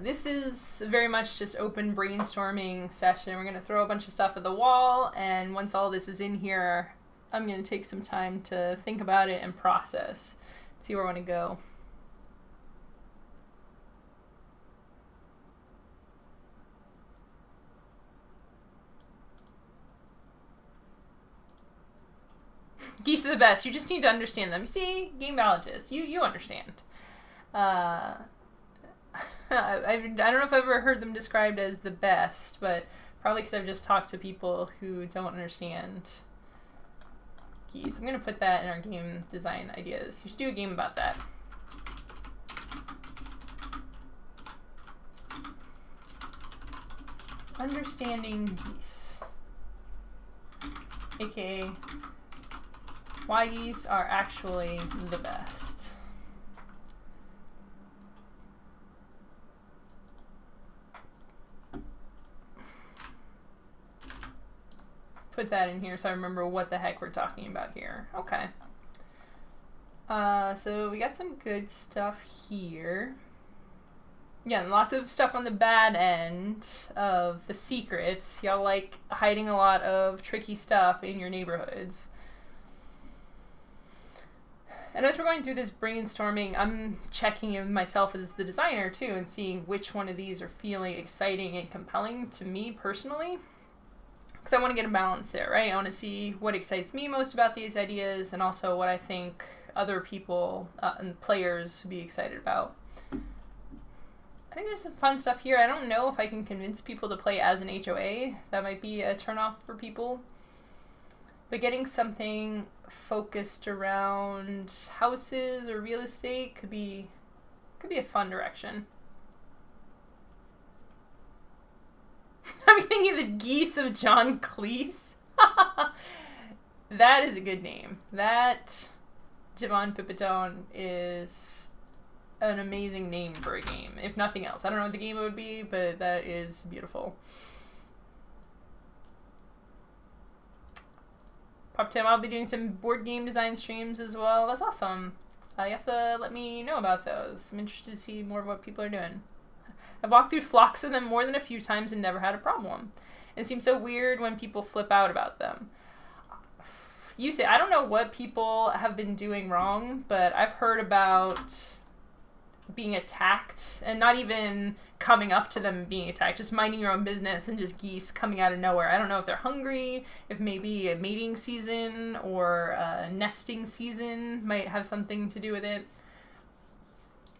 This is very much just open brainstorming session. We're going to throw a bunch of stuff at the wall, and once all this is in here, I'm going to take some time to think about it and process, see where I want to go. Geese are the best. You just need to understand them. You see, game biologists, you understand. I don't know if I've ever heard them described as the best, but probably because I've just talked to people who don't understand geese. I'm going to put that in our game design ideas. You should do a game about that. Understanding geese. AKA why geese are actually the best. Put that in here so I remember what the heck we're talking about here. Okay. So we got some good stuff here. Yeah, lots of stuff on the bad end of the secrets. Y'all like hiding a lot of tricky stuff in your neighborhoods. And as we're going through this brainstorming, I'm checking in myself as the designer too and seeing which one of these are feeling exciting and compelling to me personally. Because I want to get a balance there, right? I want to see what excites me most about these ideas and also what I think other people and players would be excited about. I think there's some fun stuff here. I don't know if I can convince people to play as an HOA. That might be a turnoff for people. But getting something focused around houses or real estate could be a fun direction. I'm thinking of the Geese of John Cleese. That is a good name. That Javon Pipitone is an amazing name for a game, if nothing else. I don't know what the game would be, but that is beautiful. Pop Tim, I'll be doing some board game design streams as well. That's awesome. You have to let me know about those. I'm interested to see more of what people are doing. I've walked through flocks of them more than a few times and never had a problem. It seems so weird when people flip out about them. You say, I don't know what people have been doing wrong, but I've heard about being attacked and not even coming up to them being attacked, just minding your own business and just geese coming out of nowhere. I don't know if they're hungry, if maybe a mating season or a nesting season might have something to do with it.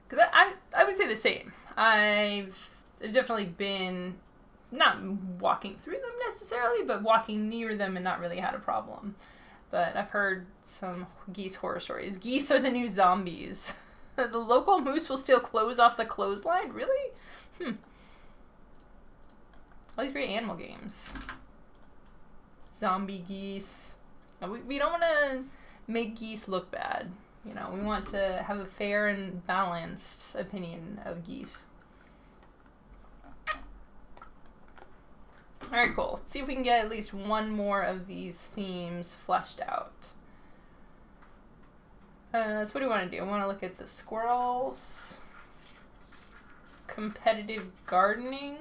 Because I would say the same. I've definitely been not walking through them necessarily, but walking near them and not really had a problem. But I've heard some geese horror stories. Geese are the new zombies. The local moose will steal clothes off the clothesline? Really? All these great animal games. Zombie geese. We don't want to make geese look bad. You know, we want to have a fair and balanced opinion of geese. Alright, cool. Let's see if we can get at least one more of these themes fleshed out. So what do we want to do? We want to look at the squirrels. Competitive gardening.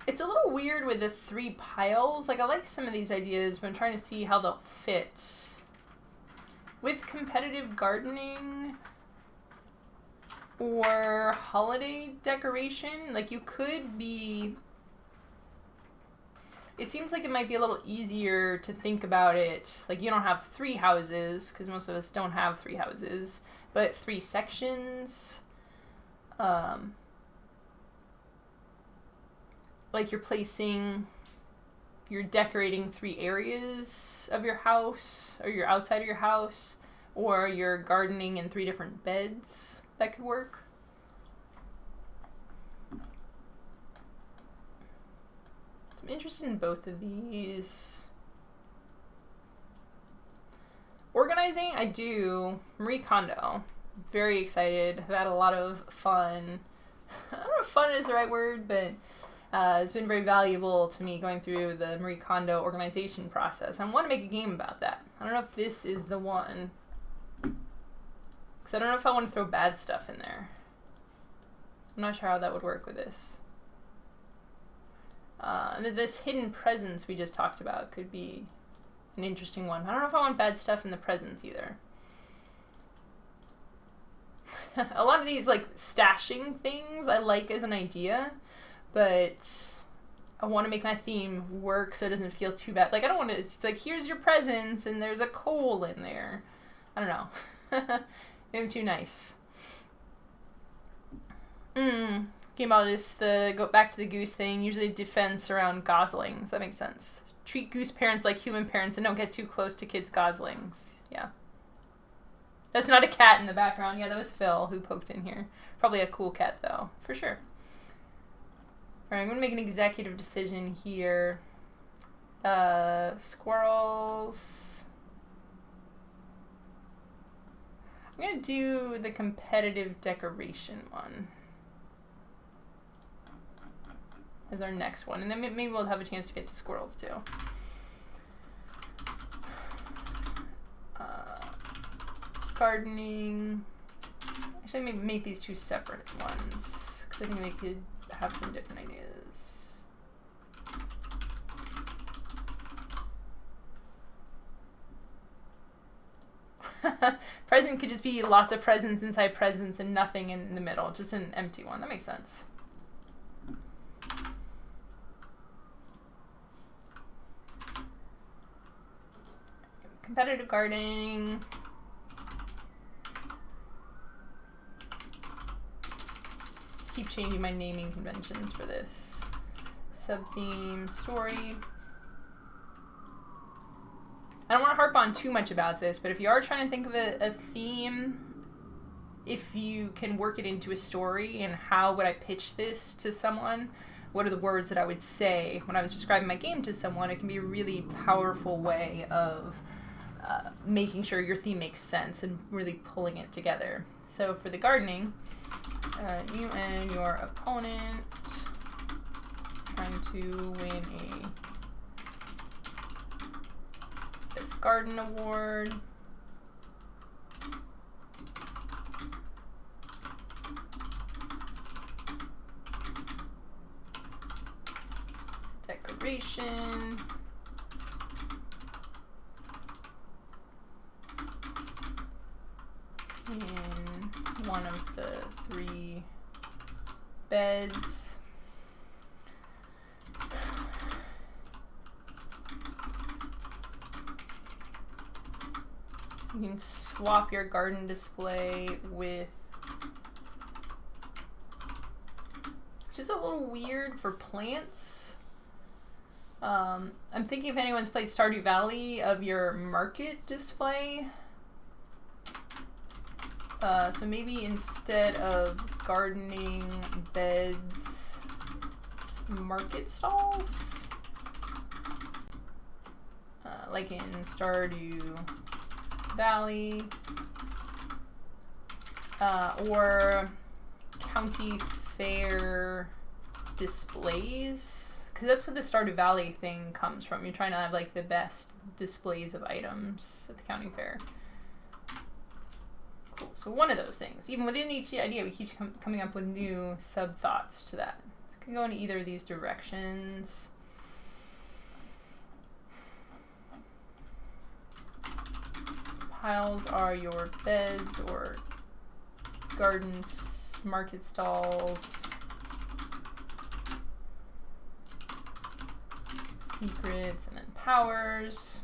It's a little weird with the 3 piles. Like, I like some of these ideas, but I'm trying to see how they'll fit. With competitive gardening or holiday decoration, like, you could be... It seems like it might be a little easier to think about it. Like, you don't have 3 houses, because most of us don't have 3 houses, but 3 sections. Like, you're decorating 3 areas of your house, or you're outside of your house, or you're gardening in 3 different beds. That could work. I'm interested in both of these. Organizing, I do. Marie Kondo. Very excited. I've had a lot of fun. I don't know if fun is the right word, but it's been very valuable to me going through the Marie Kondo organization process. I want to make a game about that. I don't know if this is the one. Because I don't know if I want to throw bad stuff in there. I'm not sure how that would work with this. And this hidden presence we just talked about could be an interesting one. I don't know if I want bad stuff in the presence either. A lot of these like stashing things I like as an idea, but I want to make my theme work so it doesn't feel too bad. Like I don't want to, it's like here's your presents and there's a coal in there. I don't know. Maybe too nice. Game about is go back to the goose thing, usually defense around goslings. That makes sense. Treat goose parents like human parents and don't get too close to kids' goslings. Yeah. That's not a cat in the background. Yeah, that was Phil who poked in here. Probably a cool cat, though, for sure. Alright, I'm going to make an executive decision here. Squirrels. I'm going to do the competitive decoration one as our next one. And then maybe we'll have a chance to get to squirrels, too. Gardening. Actually, maybe make these two separate ones because I think they could have some different ideas. Present could just be lots of presents inside presents and nothing in the middle, just an empty one. That makes sense. Competitive gardening. Keep changing my naming conventions for this. Sub-theme, story. I don't want to harp on too much about this, but if you are trying to think of a theme, if you can work it into a story, and how would I pitch this to someone? What are the words that I would say when I was describing my game to someone? It can be a really powerful way of making sure your theme makes sense and really pulling it together. So for the gardening, you and your opponent trying to win a Best Garden Award. It's a decoration. In one of the 3 beds. You can swap your garden display with, which is a little weird for plants. I'm thinking if anyone's played Stardew Valley, of your market display. So maybe instead of gardening beds, market stalls? Like in Stardew Valley. Or county fair displays. Because that's what the Stardew Valley thing comes from. You're trying to have like the best displays of items at the county fair. Cool. So one of those things. Even within each idea, we keep coming up with new sub-thoughts to that. So it can go in either of these directions. Piles are your beds or gardens, market stalls, secrets, and then powers.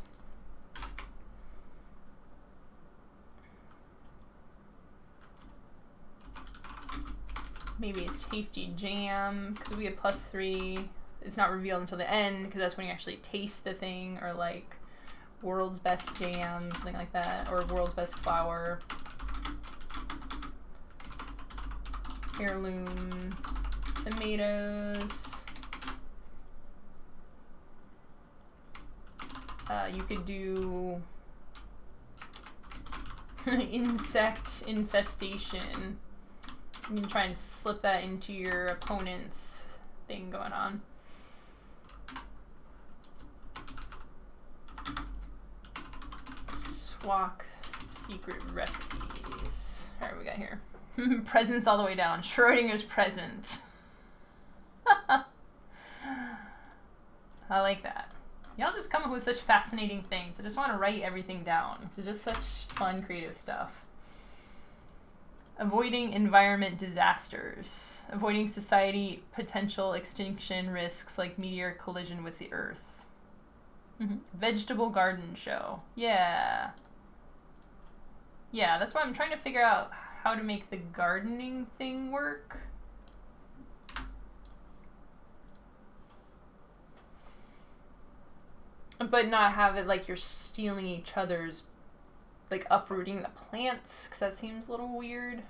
Maybe a tasty jam, because we have +3. It's not revealed until the end, because that's when you actually taste the thing, or like world's best jam, something like that, or world's best flour. Heirloom tomatoes. You could do insect infestation. You can try and slip that into your opponent's thing going on. Swak secret recipes. Alright, we got here. Presents all the way down. Schrodinger's present. I like that. Y'all just come up with such fascinating things. I just want to write everything down. It's just such fun, creative stuff. Avoiding environment disasters. Avoiding society potential extinction risks like meteor collision with the earth. Vegetable garden show. Yeah. Yeah, that's why I'm trying to figure out how to make the gardening thing work. But not have it like you're stealing each other's, like uprooting the plants, because that seems a little weird.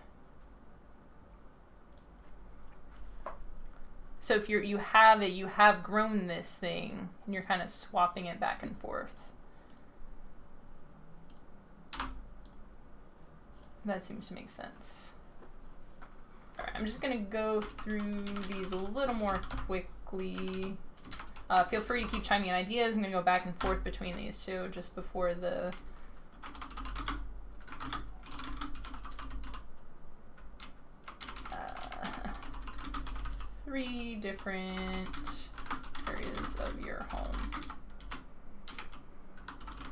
So if you have grown this thing, and you're kind of swapping it back and forth. That seems to make sense. Alright, I'm just gonna go through these a little more quickly. Feel free to keep chiming in ideas. I'm going to go back and forth between these two just before the... three different areas of your home.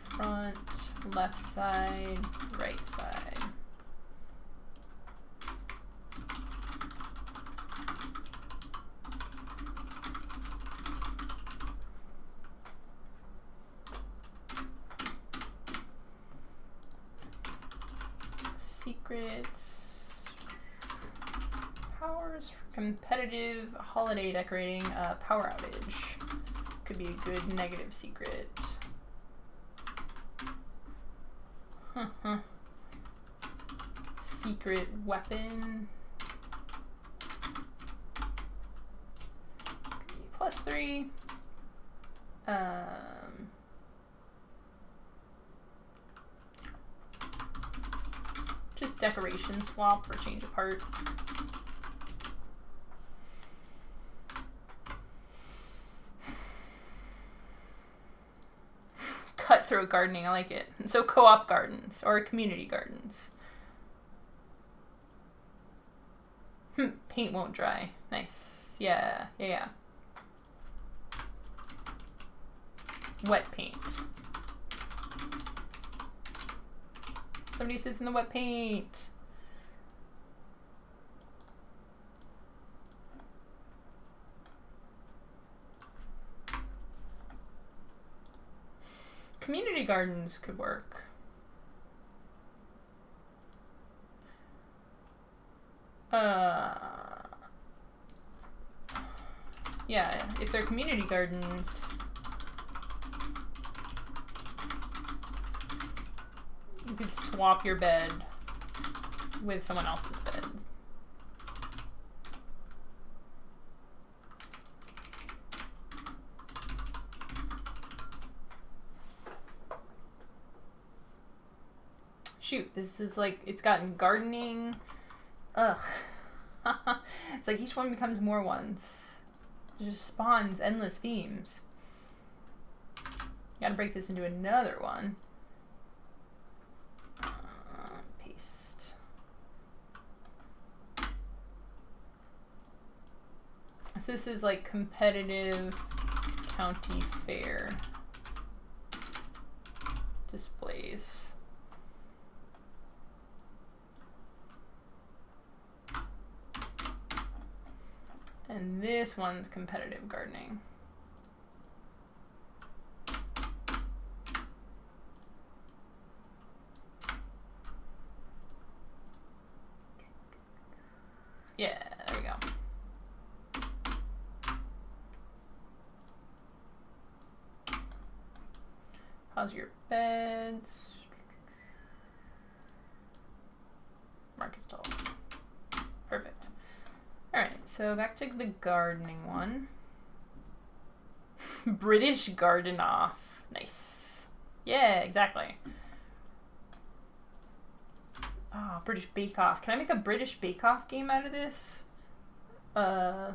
Front, left side, right side. Secrets, powers for competitive holiday decorating, power outage. Could be a good negative secret. Secret weapon. Could be +3. Just decoration swap for change of heart. Cutthroat gardening, I like it. And so co-op gardens or community gardens. Paint won't dry. Nice. Yeah. Wet paint. Somebody sits in the wet paint. Community gardens could work. Yeah, if they're community gardens, you could swap your bed with someone else's bed. Shoot, this is like, it's gotten gardening. Ugh. It's like each one becomes more ones. It just spawns endless themes. Gotta break this into another one. Paste. So this is like competitive county fair displays. And this one's competitive gardening. Yeah, there we go. How's your beds? Market stalls. Perfect. Alright, so back to the gardening one. British garden off. Nice. Yeah, exactly. Oh, British Bake Off. Can I make a British Bake Off game out of this? Oh,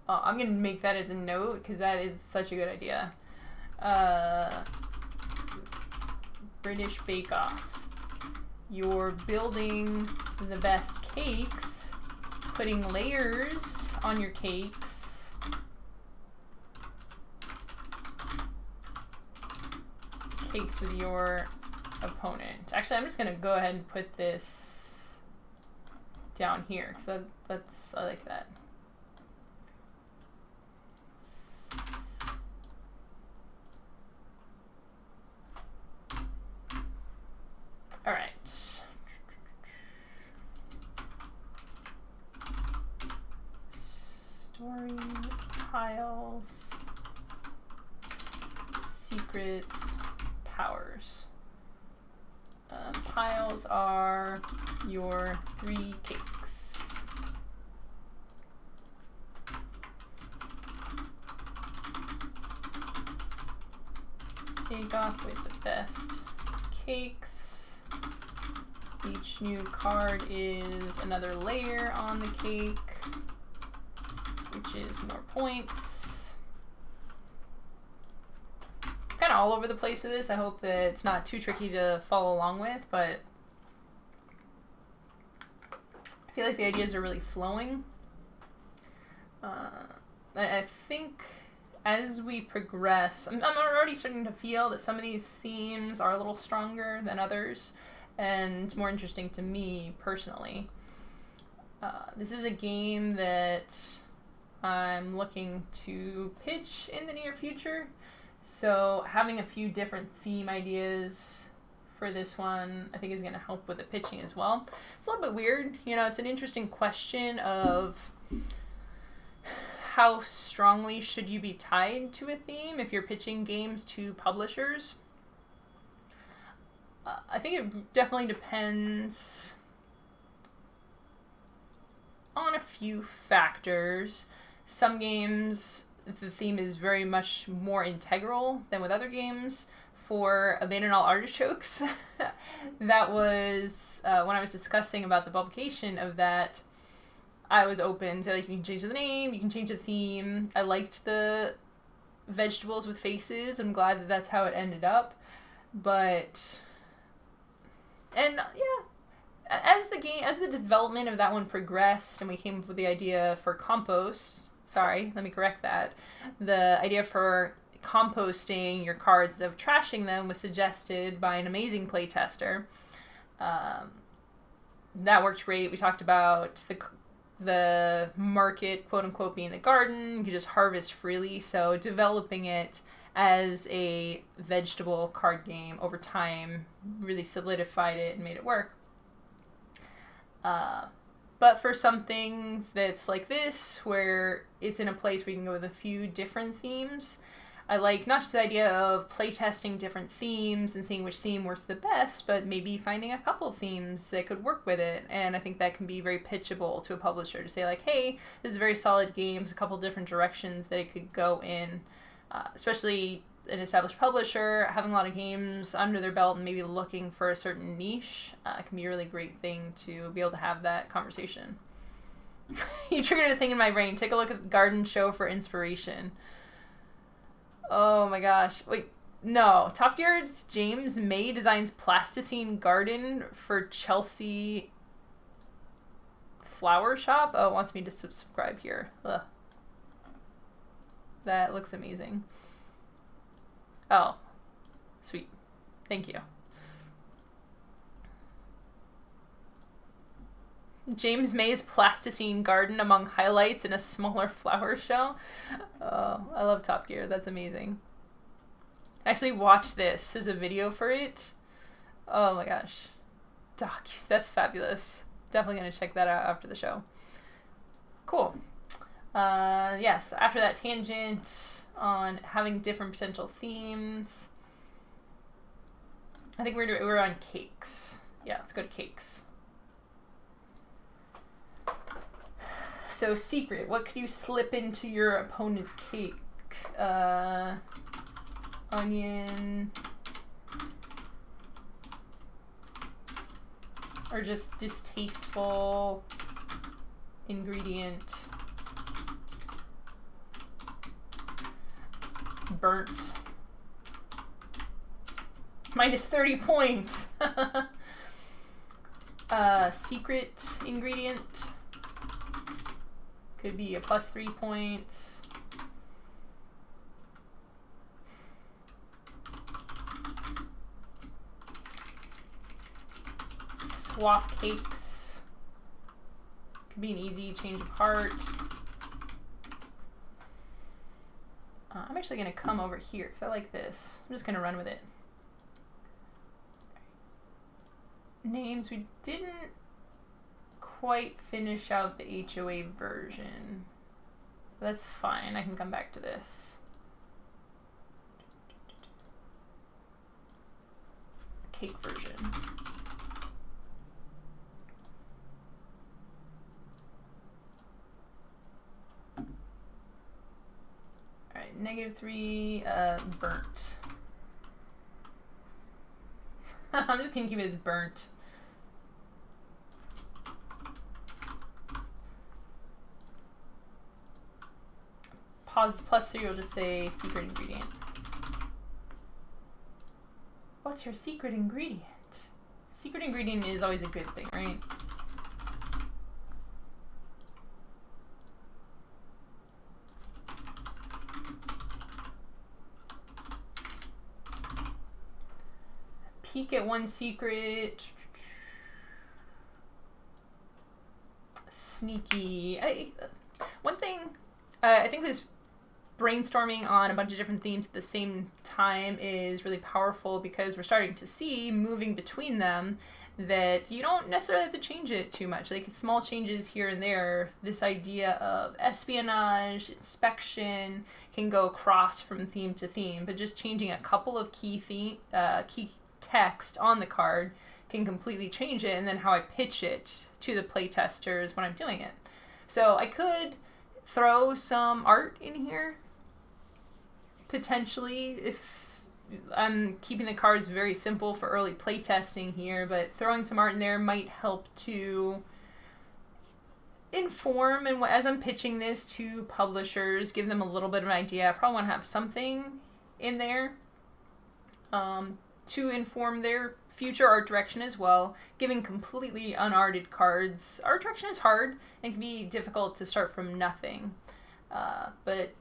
I'm gonna make that as a note because that is such a good idea. British Bake Off. You're building the best cakes, putting layers on your cakes. Cakes with your opponent. Actually, I'm just gonna go ahead and put this down here because I like that. All right. Story tiles, secrets, powers. Piles are your 3 cakes. Bake Off with the best cakes. Each new card is another layer on the cake, which is more points. Kind of all over the place with this. I hope that it's not too tricky to follow along with, but I feel like the ideas are really flowing. I think as we progress, I'm already starting to feel that some of these themes are a little stronger than others and more interesting to me personally. This is a game that I'm looking to pitch in the near future. So having a few different theme ideas for this one, I think is going to help with the pitching as well. It's a little bit weird. You know, it's an interesting question of how strongly should you be tied to a theme if you're pitching games to publishers. I think it definitely depends on a few factors. Some games, the theme is very much more integral than with other games. For Abandon All Artichokes, that was when I was discussing about the publication of that, I was open to, like, you can change the name, you can change the theme. I liked the vegetables with faces. I'm glad that that's how it ended up. But, and yeah, as the development of that one progressed and we came up with the idea for compost, sorry, let me correct that. The idea for composting your cards instead of trashing them was suggested by an amazing playtester. That worked great. We talked about the market, quote unquote, being the garden. You could just harvest freely. So developing it as a vegetable card game over time really solidified it and made it work. But for something that's like this, where it's in a place where you can go with a few different themes, I like not just the idea of playtesting different themes and seeing which theme works the best, but maybe finding a couple of themes that could work with it. And I think that can be very pitchable to a publisher to say, like, hey, this is a very solid game, there's a couple different directions that it could go in. Especially an established publisher, having a lot of games under their belt and maybe looking for a certain niche can be a really great thing to be able to have that conversation. You triggered a thing in my brain. Take a look at the garden show for inspiration. Oh my gosh. Wait, no. Top Gear's James May designs plasticine garden for Chelsea Flower Shop. Oh, it wants me to subscribe here. Ugh. That looks amazing. Oh, sweet. Thank you. James May's plasticine garden among highlights in a smaller flower show. Oh, I love Top Gear. That's amazing. I actually watched this. There's a video for it. Oh my gosh. Doc, that's fabulous. Definitely going to check that out after the show. Cool. Yes, after that tangent on having different potential themes, I think we're on cakes. Yeah, let's go to cakes. So, secret. What could you slip into your opponent's cake? Onion, or just distasteful ingredient. Burnt. Minus 30 points. Secret ingredient. Could be a plus 3 points. Swap cakes. Could be an easy change of heart. I'm actually going to come over here because I like this. I'm just going to run with it. Names. We didn't quite finish out the HOA version. That's fine. I can come back to this. Cake version. Alright, -3, burnt. I'm just gonna keep it as burnt. +3 will just say secret ingredient. What's your secret ingredient? Secret ingredient is always a good thing, right? Peek at one secret. Sneaky. One thing, I think this brainstorming on a bunch of different themes at the same time is really powerful because we're starting to see, moving between them, that you don't necessarily have to change it too much. Like small changes here and there, this idea of espionage, inspection can go across from theme to theme, but just changing a couple of key text on the card can completely change it, and then how I pitch it to the playtesters when I'm doing it. So I could throw some art in here, potentially, if I'm keeping the cards very simple for early playtesting here, but throwing some art in there might help to inform, and as I'm pitching this to publishers, give them a little bit of an idea. I probably want to have something in there to inform their future art direction as well. Giving completely unarted cards, art direction is hard and can be difficult to start from nothing. But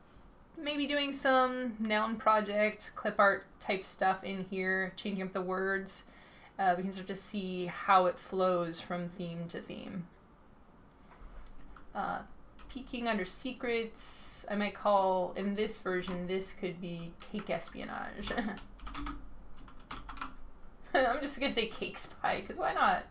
maybe doing some noun project, clip art type stuff in here, changing up the words, we can start to see how it flows from theme to theme. Peeking under secrets, I might call, in this version, this could be cake espionage. I'm just gonna say cake spy, because why not?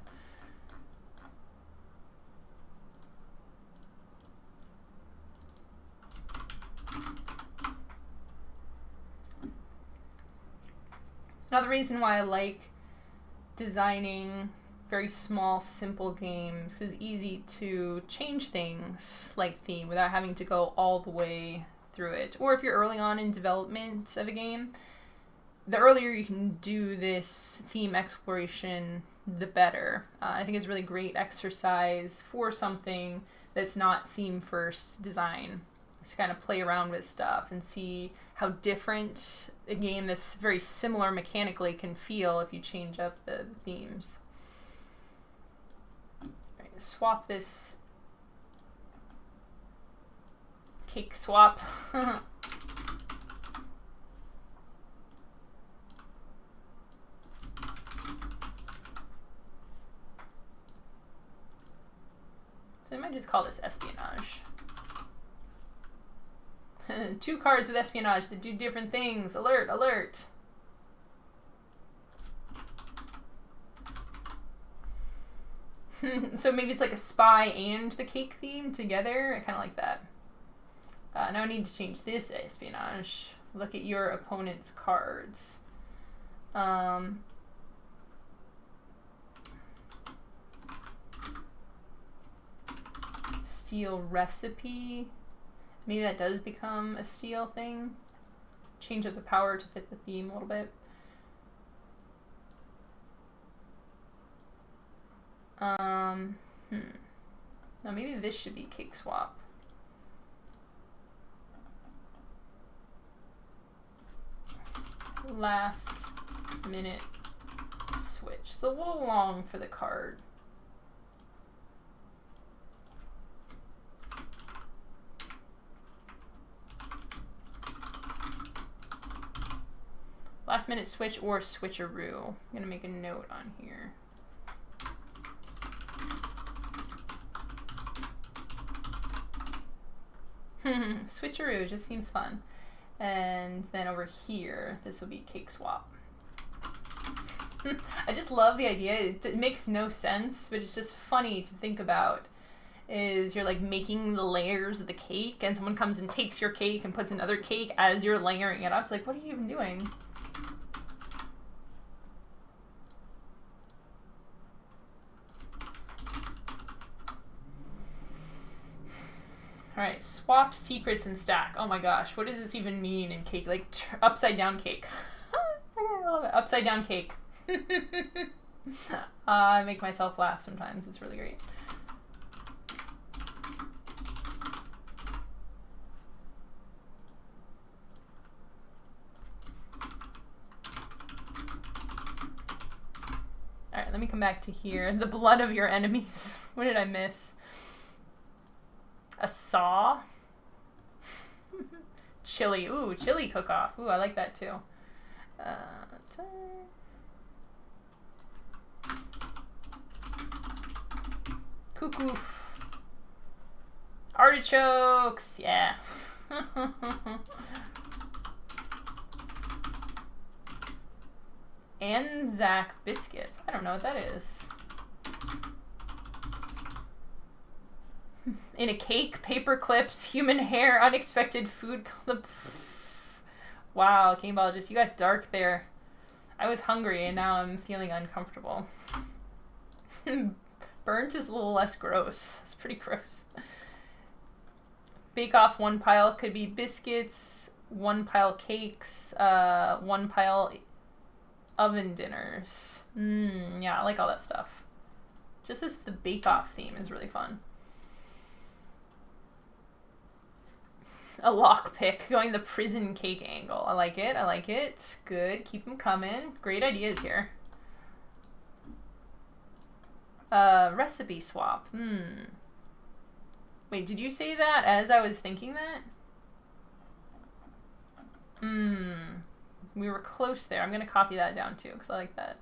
Another reason why I like designing very small, simple games, because it's easy to change things like theme without having to go all the way through it. Or if you're early on in development of a game, the earlier you can do this theme exploration, the better. I think it's a really great exercise for something that's not theme first design. To kind of play around with stuff and see how different a game that's very similar mechanically can feel if you change up the themes. All right, swap this cake swap. So I might just call this espionage. 2 cards with espionage that do different things. Alert, alert. So maybe it's like a spy and the cake theme together. I kind of like that. Now I need to change this espionage. Look at your opponent's cards. Steal recipe. Maybe that does become a steal thing. Change up the power to fit the theme a little bit. Now maybe this should be cake swap. Last minute switch. It's a little long for the card. Last minute switch or switcheroo. I'm gonna make a note on here. Switcheroo just seems fun. And then over here, this will be cake swap. I just love the idea. It makes no sense, but it's just funny to think about. Is you're like making the layers of the cake and someone comes and takes your cake and puts another cake as you're layering it up. It's like, what are you even doing? All right, swap secrets and stack. Oh my gosh, what does this even mean in cake? Like upside down cake. I love it. Upside down cake. I make myself laugh sometimes. It's really great. All right, let me come back to here. The blood of your enemies. What did I miss? A saw. Chili. Ooh, chili cook-off. Ooh, I like that too. Cuckoo. Artichokes. Yeah. Anzac biscuits. I don't know what that is. In a cake, paper clips, human hair, unexpected food clip. Wow, Gameologist, you got dark there. I was hungry and now I'm feeling uncomfortable. Burnt is a little less gross. It's pretty gross. Bake off one pile could be biscuits, one pile cakes, one pile oven dinners. Yeah, I like all that stuff. Just this, the bake off theme is really fun. A lockpick, going the prison cake angle. I like it. I like it. Good. Keep them coming. Great ideas here. Recipe swap. Wait, did you say that as I was thinking that? We were close there. I'm going to copy that down too because I like that.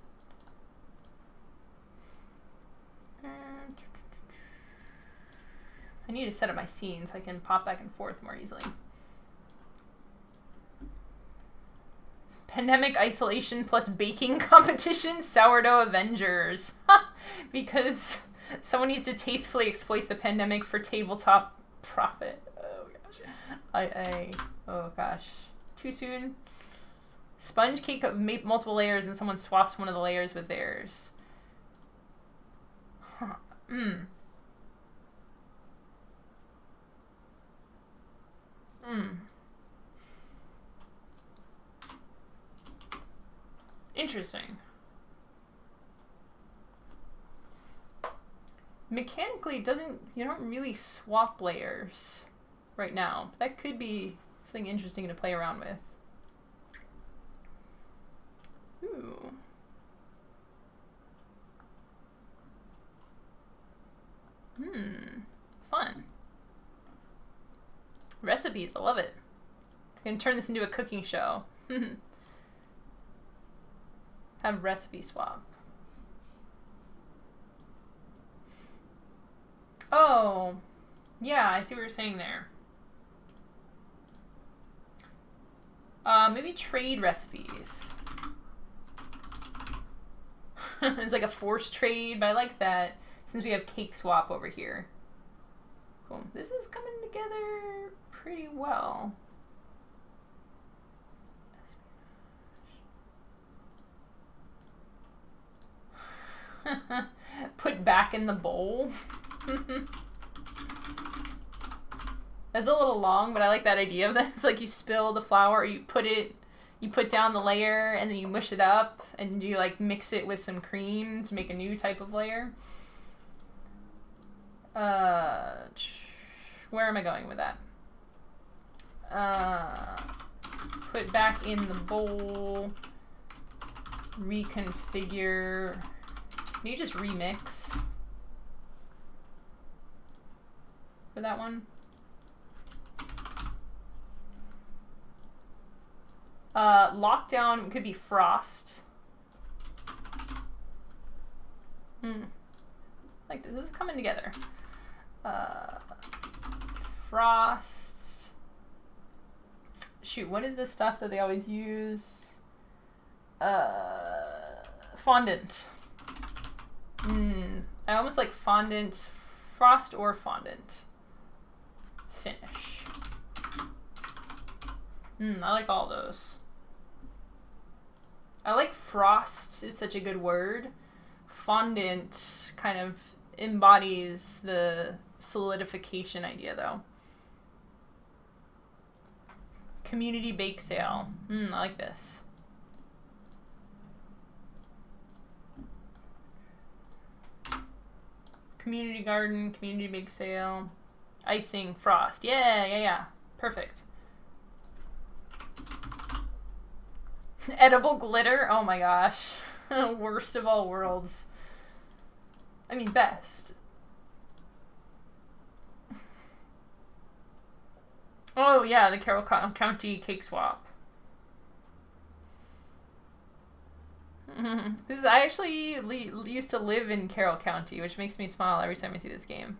I need to set up my scene so I can pop back and forth more easily. Pandemic isolation plus baking competition, sourdough Avengers. Because someone needs to tastefully exploit the pandemic for tabletop profit. Oh gosh. Oh gosh. Too soon? Sponge cake of multiple layers and someone swaps one of the layers with theirs. Huh. Interesting. Mechanically, you don't really swap layers right now. That could be something interesting to play around with. Ooh. Fun. Recipes, I love it. I can turn this into a cooking show. Have recipe swap. Oh, yeah, I see what you're saying there. Maybe trade recipes. It's like a forced trade, but I like that since we have cake swap over here. Cool. This is coming together pretty well. Put back in the bowl. That's a little long, but I like that idea of that. It's like you spill the flour, or you put down the layer and then you mush it up and you like mix it with some cream to make a new type of layer. Where am I going with that? Put back in the bowl. Reconfigure. Can you just remix for that one? Lockdown could be frost. Like this is coming together. Frost. Shoot, what is the stuff that they always use? Fondant. I almost like fondant. Frost or fondant. Finish. I like all those. I like frost is such a good word. Fondant kind of embodies the solidification idea though. Community bake sale. I like this. Community garden, community bake sale. Icing, frost. Yeah. Perfect. Edible glitter? Oh my gosh. Worst of all worlds. I mean, best. Oh yeah, the Carroll County cake swap. I actually used to live in Carroll County, which makes me smile every time I see this game.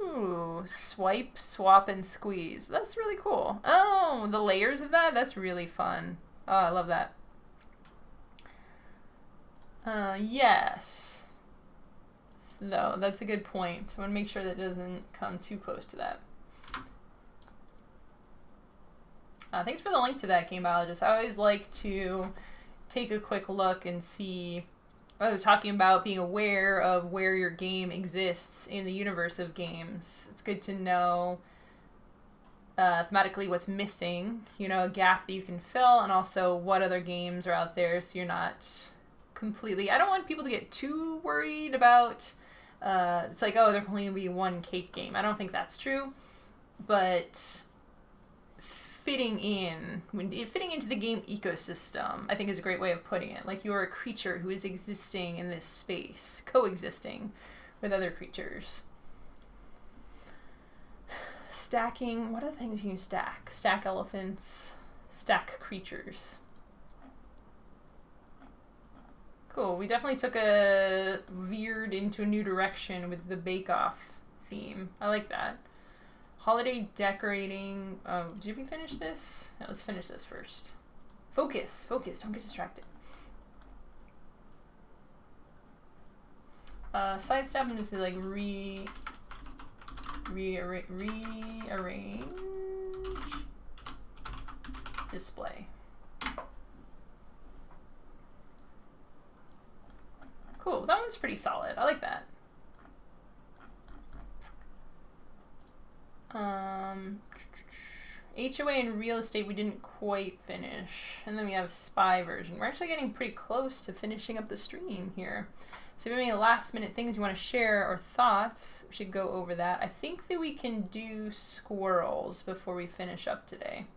Ooh, swipe, swap, and squeeze. That's really cool. Oh, the layers of that? That's really fun. Oh, I love that. Yes. No, that's a good point. I want to make sure that it doesn't come too close to that. Thanks for the link to that, Game Biologist. I always like to take a quick look and see. I was talking about being aware of where your game exists in the universe of games. It's good to know thematically what's missing, a gap that you can fill, and also what other games are out there so you're not completely... I don't want people to get too worried about... it's like, oh, there can only be one cake game. I don't think that's true, but... fitting into the game ecosystem, I think is a great way of putting it. Like you're a creature who is existing in this space, coexisting with other creatures. Stacking, what are the things you can stack? Stack elephants, stack creatures. Cool, we definitely took a veered into a new direction with the bake-off theme. I like that. Holiday decorating. Did we finish this? Yeah, let's finish this first. Focus. Don't get distracted. Sidestep and just like rearrange. Display. Cool. That one's pretty solid. I like that. HOA and real estate we didn't quite finish. And then we have spy version. We're actually getting pretty close to finishing up the stream here. So if you have any last minute things you want to share or thoughts, we should go over that. I think that we can do squirrels before we finish up today.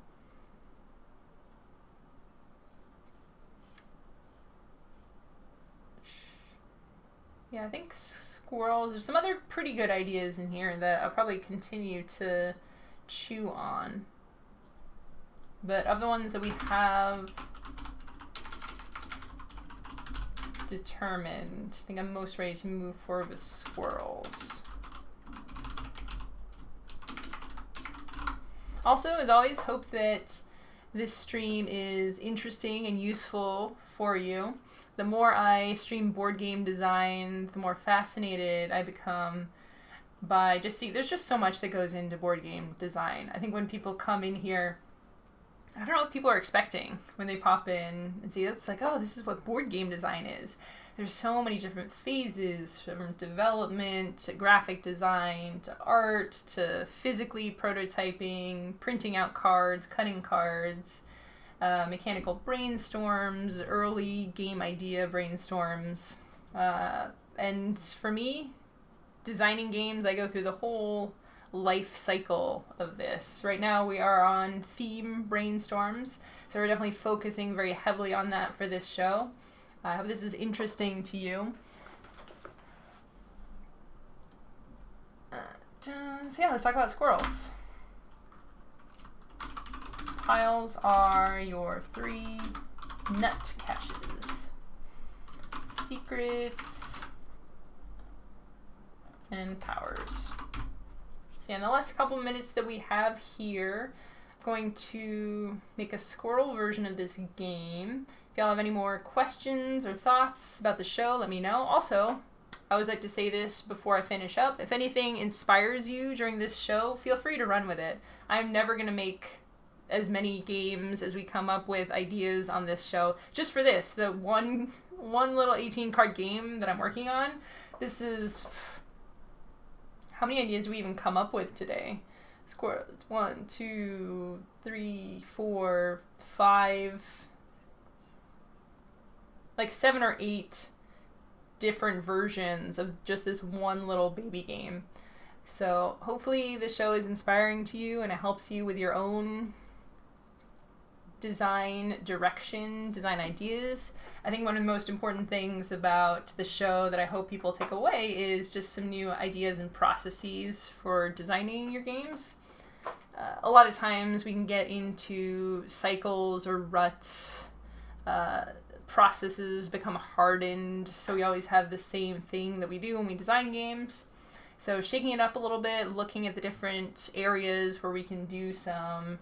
Yeah, I think squirrels. There's some other pretty good ideas in here that I'll probably continue to chew on. But of the ones that we have determined, I think I'm most ready to move forward with squirrels. Also, as always, hope that this stream is interesting and useful for you. The more I stream board game design, the more fascinated I become by there's just so much that goes into board game design. I think when people come in here, I don't know what people are expecting when they pop in and see it's like, oh, this is what board game design is. There's so many different phases, from development to graphic design to art to physically prototyping, printing out cards, cutting cards. mechanical brainstorms, early game idea brainstorms. And for me, designing games, I go through the whole life cycle of this. Right now we are on theme brainstorms, so we're definitely focusing very heavily on that for this show. I hope this is interesting to you. So yeah, let's talk about squirrels. Piles are your 3 nut caches. Secrets and powers. So yeah, in the last couple minutes that we have here, I'm going to make a squirrel version of this game. If y'all have any more questions or thoughts about the show, let me know. Also, I always like to say this before I finish up. If anything inspires you during this show, feel free to run with it. I'm never going to make as many games as we come up with ideas on this show. Just for this, the one little 18-card game that I'm working on, this is... How many ideas do we even come up with today? Squirrel. 1, 2, 3, 4, 5... like 7 or 8 different versions of just this one little baby game. So hopefully the show is inspiring to you and it helps you with your own design direction, design ideas. I think one of the most important things about the show that I hope people take away is just some new ideas and processes for designing your games. A lot of times we can get into cycles or ruts. Processes become hardened, so we always have the same thing that we do when we design games. So shaking it up a little bit, looking at the different areas where we can do some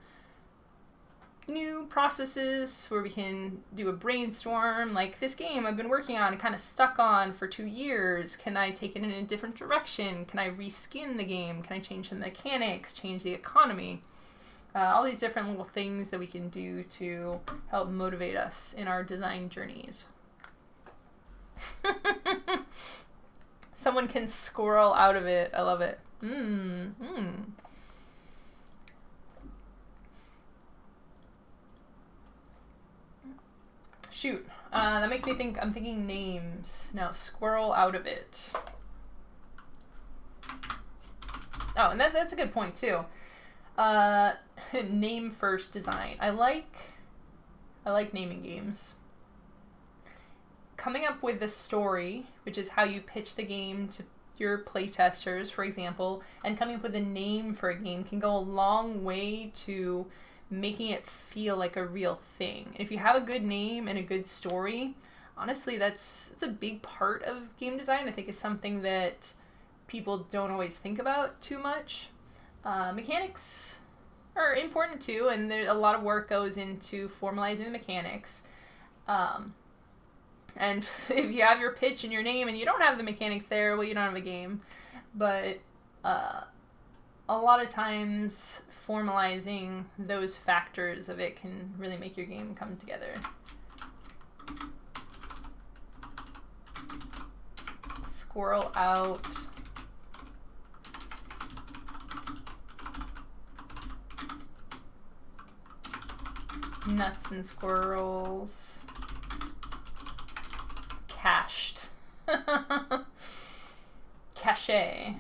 new processes, where we can do a brainstorm. Like this game I've been working on and kind of stuck on for 2 years. Can I take it in a different direction? Can I reskin the game? Can I change the mechanics, change the economy? All these different little things that we can do to help motivate us in our design journeys. Someone can squirrel out of it. I love it. Shoot. That makes me think, I'm thinking names. Now, squirrel out of it. Oh, and that's a good point, too. Name first design. I like naming games. Coming up with the story, which is how you pitch the game to your playtesters, for example, and coming up with a name for a game can go a long way to making it feel like a real thing. And if you have a good name and a good story, honestly, that's a big part of game design. I think it's something that people don't always think about too much. Mechanics are important too, and a lot of work goes into formalizing the mechanics. And if you have your pitch and your name and you don't have the mechanics there, well, you don't have a game. But a lot of times formalizing those factors of it can really make your game come together. Squirrel out. Nuts and squirrels. Cached. Cache.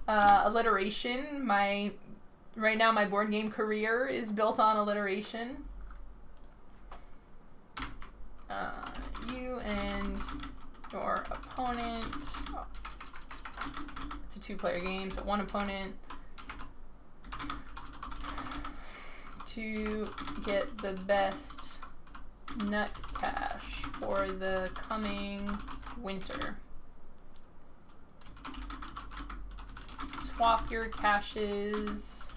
Alliteration. Right now my board game career is built on alliteration. You and your opponent. Oh. It's a 2-player game, so 1 opponent. To get the best nut cache for the coming winter. Swap your caches,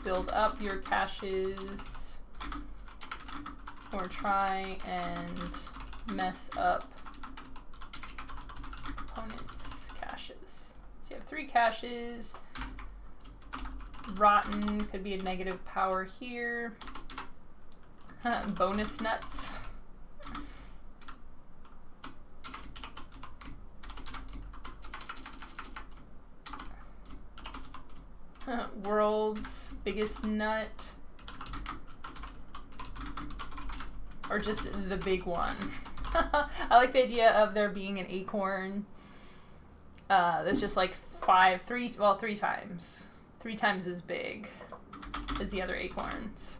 build up your caches, or try and mess up opponent's caches. So you have 3 caches. Rotten could be a negative power here. Bonus nuts. World's biggest nut. Or just the big one. I like the idea of there being an acorn that's just like three times. 3 times as big as the other acorns.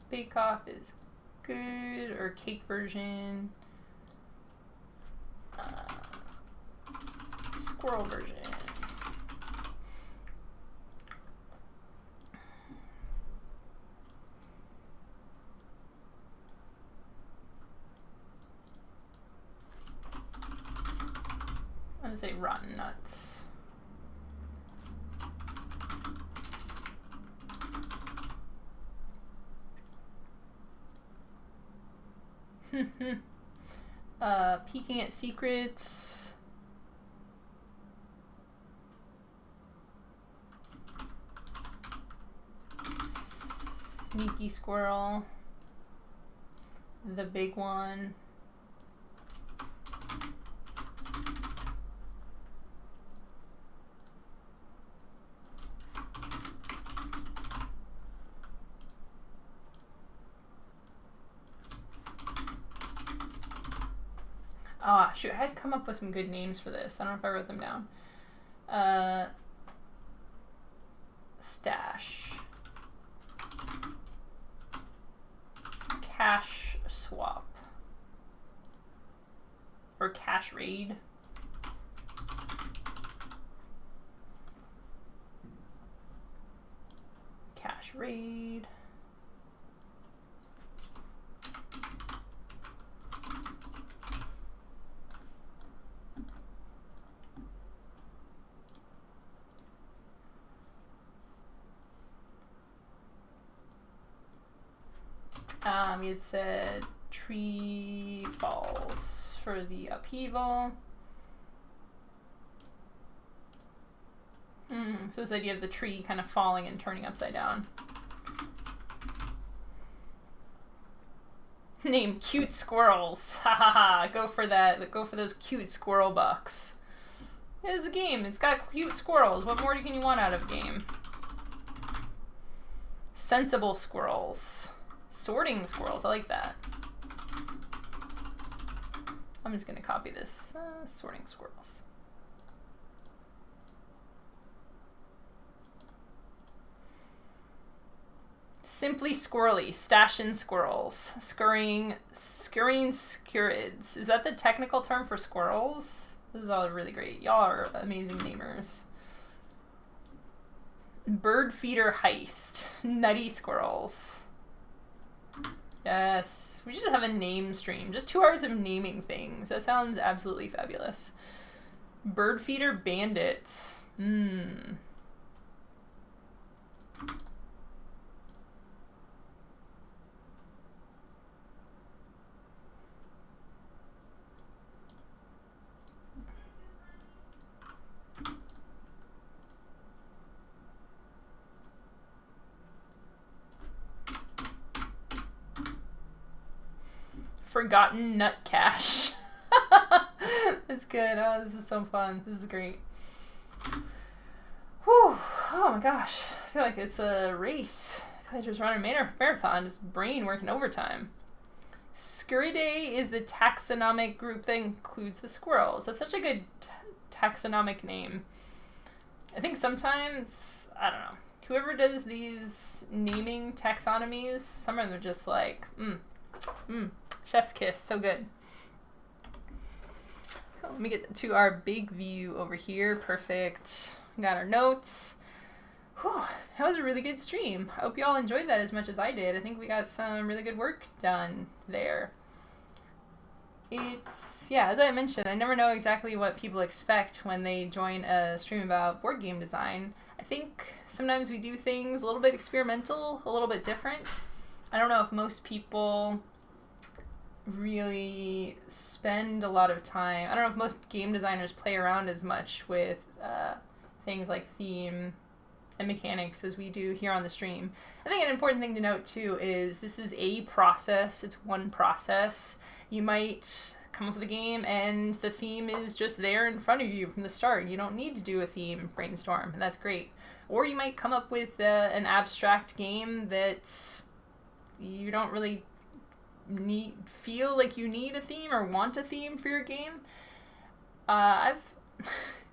Bake Off is good, or cake version. Squirrel version. I'm gonna say rotten nuts. Peeking at secrets. Sneaky squirrel. The big one. Ah, shoot, I had to come up with some good names for this. I don't know if I wrote them down. Stash. Cash swap. Or cash raid. Cash raid. It said tree falls for the upheaval. So this idea of the tree kind of falling and turning upside down. Name cute squirrels. Ha ha ha. Go for that. Go for those cute squirrel bucks. It's a game. It's got cute squirrels. What more can you want out of a game? Sensible squirrels. Sorting squirrels. I like that. I'm just going to copy this. Sorting squirrels. Simply squirrely. Stashin' squirrels. Scurrying scurids. Is that the technical term for squirrels? This is all really great. Y'all are amazing namers. Birdfeeder heist. Nutty squirrels. Yes. We should have a name stream. Just 2 hours of naming things. That sounds absolutely fabulous. Birdfeeder Bandits. Forgotten Nut Cache. That's good. Oh, this is so fun. This is great. Whew. Oh my gosh. I feel like it's a race. I just run a marathon, just brain working overtime. Scuridae is the taxonomic group that includes the squirrels. That's such a good taxonomic name. I think sometimes, I don't know, whoever does these naming taxonomies, some of them are just like, chef's kiss, so good. So let me get to our big view over here. Perfect. Got our notes. Whew, that was a really good stream. I hope you all enjoyed that as much as I did. I think we got some really good work done there. Yeah, as I mentioned, I never know exactly what people expect when they join a stream about board game design. I think sometimes we do things a little bit experimental, a little bit different. I don't know if most people really spend a lot of time. I don't know if most game designers play around as much with things like theme and mechanics as we do here on the stream. I think an important thing to note too is this is a process. It's one process. You might come up with a game and the theme is just there in front of you from the start. You don't need to do a theme brainstorm, and that's great. Or you might come up with an abstract game that's you don't really feel like you need a theme or want a theme for your game. Oh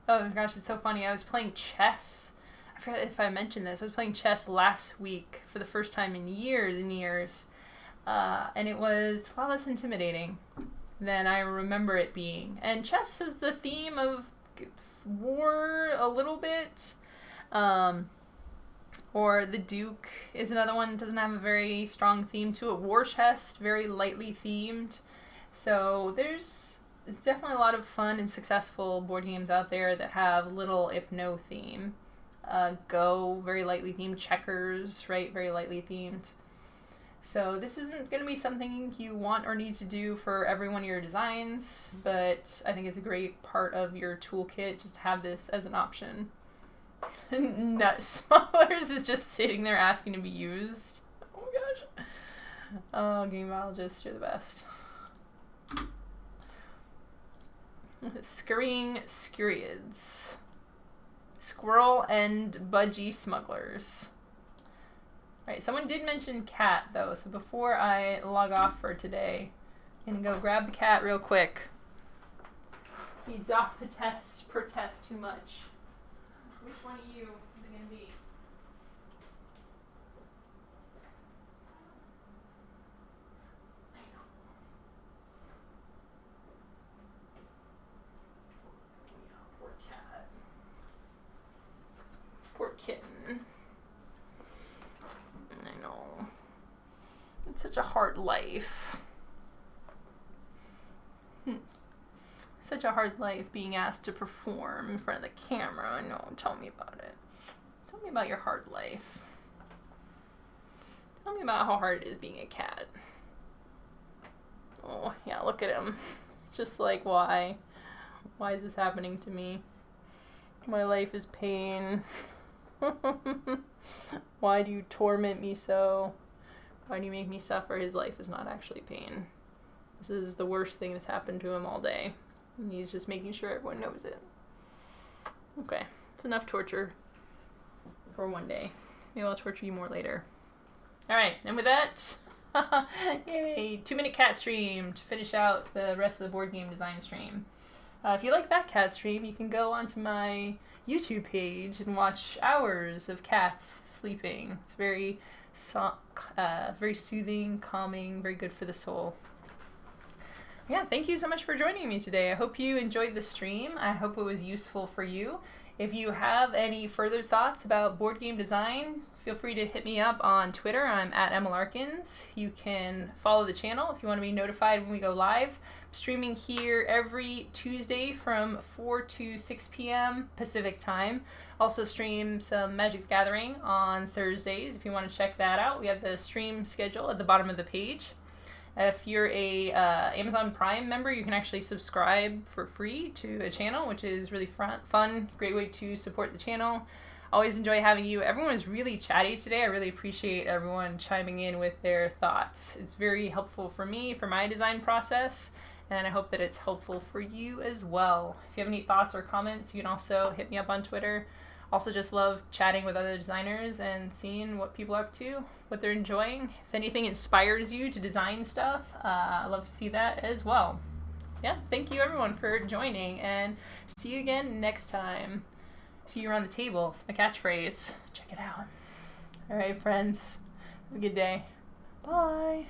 gosh, it's so funny. I was playing chess. I forgot if I mentioned this. I was playing chess last week for the first time in years and years. And it was a lot less intimidating than I remember it being. And chess is the theme of war a little bit. Or the Duke is another one that doesn't have a very strong theme to it. War Chest, very lightly themed. So it's definitely a lot of fun and successful board games out there that have little, if no, theme. Go, very lightly themed. Checkers, right, very lightly themed. So this isn't going to be something you want or need to do for every one of your designs, but I think it's a great part of your toolkit just to have this as an option. Nut Smugglers is just sitting there asking to be used. Oh my gosh. Oh, Game Biologist, you're the best. Scurrying Scurriids. Squirrel and Budgie Smugglers. Alright, someone did mention cat, though, so before I log off for today, I'm going to go grab the cat real quick. He doth protest too much. Which one of you is it going to be? I know. Yeah, poor cat. Poor kitten. I know. It's such a hard life. Such a hard life being asked to perform in front of the camera. I know. Tell me about it. Tell me about your hard life. Tell me about how hard it is being a cat. Oh, yeah, look at him. Just like, why? Why is this happening to me? My life is pain. Why do you torment me so? Why do you make me suffer? His life is not actually pain. This is the worst thing that's happened to him all day. And he's just making sure everyone knows it. Okay, it's enough torture for one day. Maybe I'll torture you more later. Alright, and with that, yay, 2-minute cat stream to finish out the rest of the board game design stream. If you like that cat stream, you can go onto my YouTube page and watch hours of cats sleeping. It's very soothing, calming, very good for the soul. Yeah, thank you so much for joining me today. I hope you enjoyed the stream. I hope it was useful for you. If you have any further thoughts about board game design, feel free to hit me up on Twitter. I'm at @EmmaLarkins. You can follow the channel if you want to be notified when we go live. I'm streaming here every Tuesday from 4 to 6 p.m. Pacific time. Also stream some Magic the Gathering on Thursdays if you want to check that out. We have the stream schedule at the bottom of the page. If you're a Amazon Prime member, you can actually subscribe for free to a channel, which is really fun. Great way to support the channel. Always enjoy having you. Everyone is really chatty today. I really appreciate everyone chiming in with their thoughts. It's very helpful for me, for my design process, and I hope that it's helpful for you as well. If you have any thoughts or comments, you can also hit me up on Twitter. Also just love chatting with other designers and seeing what people are up to, what they're enjoying. If anything inspires you to design stuff, I love to see that as well. Yeah, thank you everyone for joining, and see you again next time. See you around the table. It's my catchphrase. Check it out. All right, friends. Have a good day. Bye.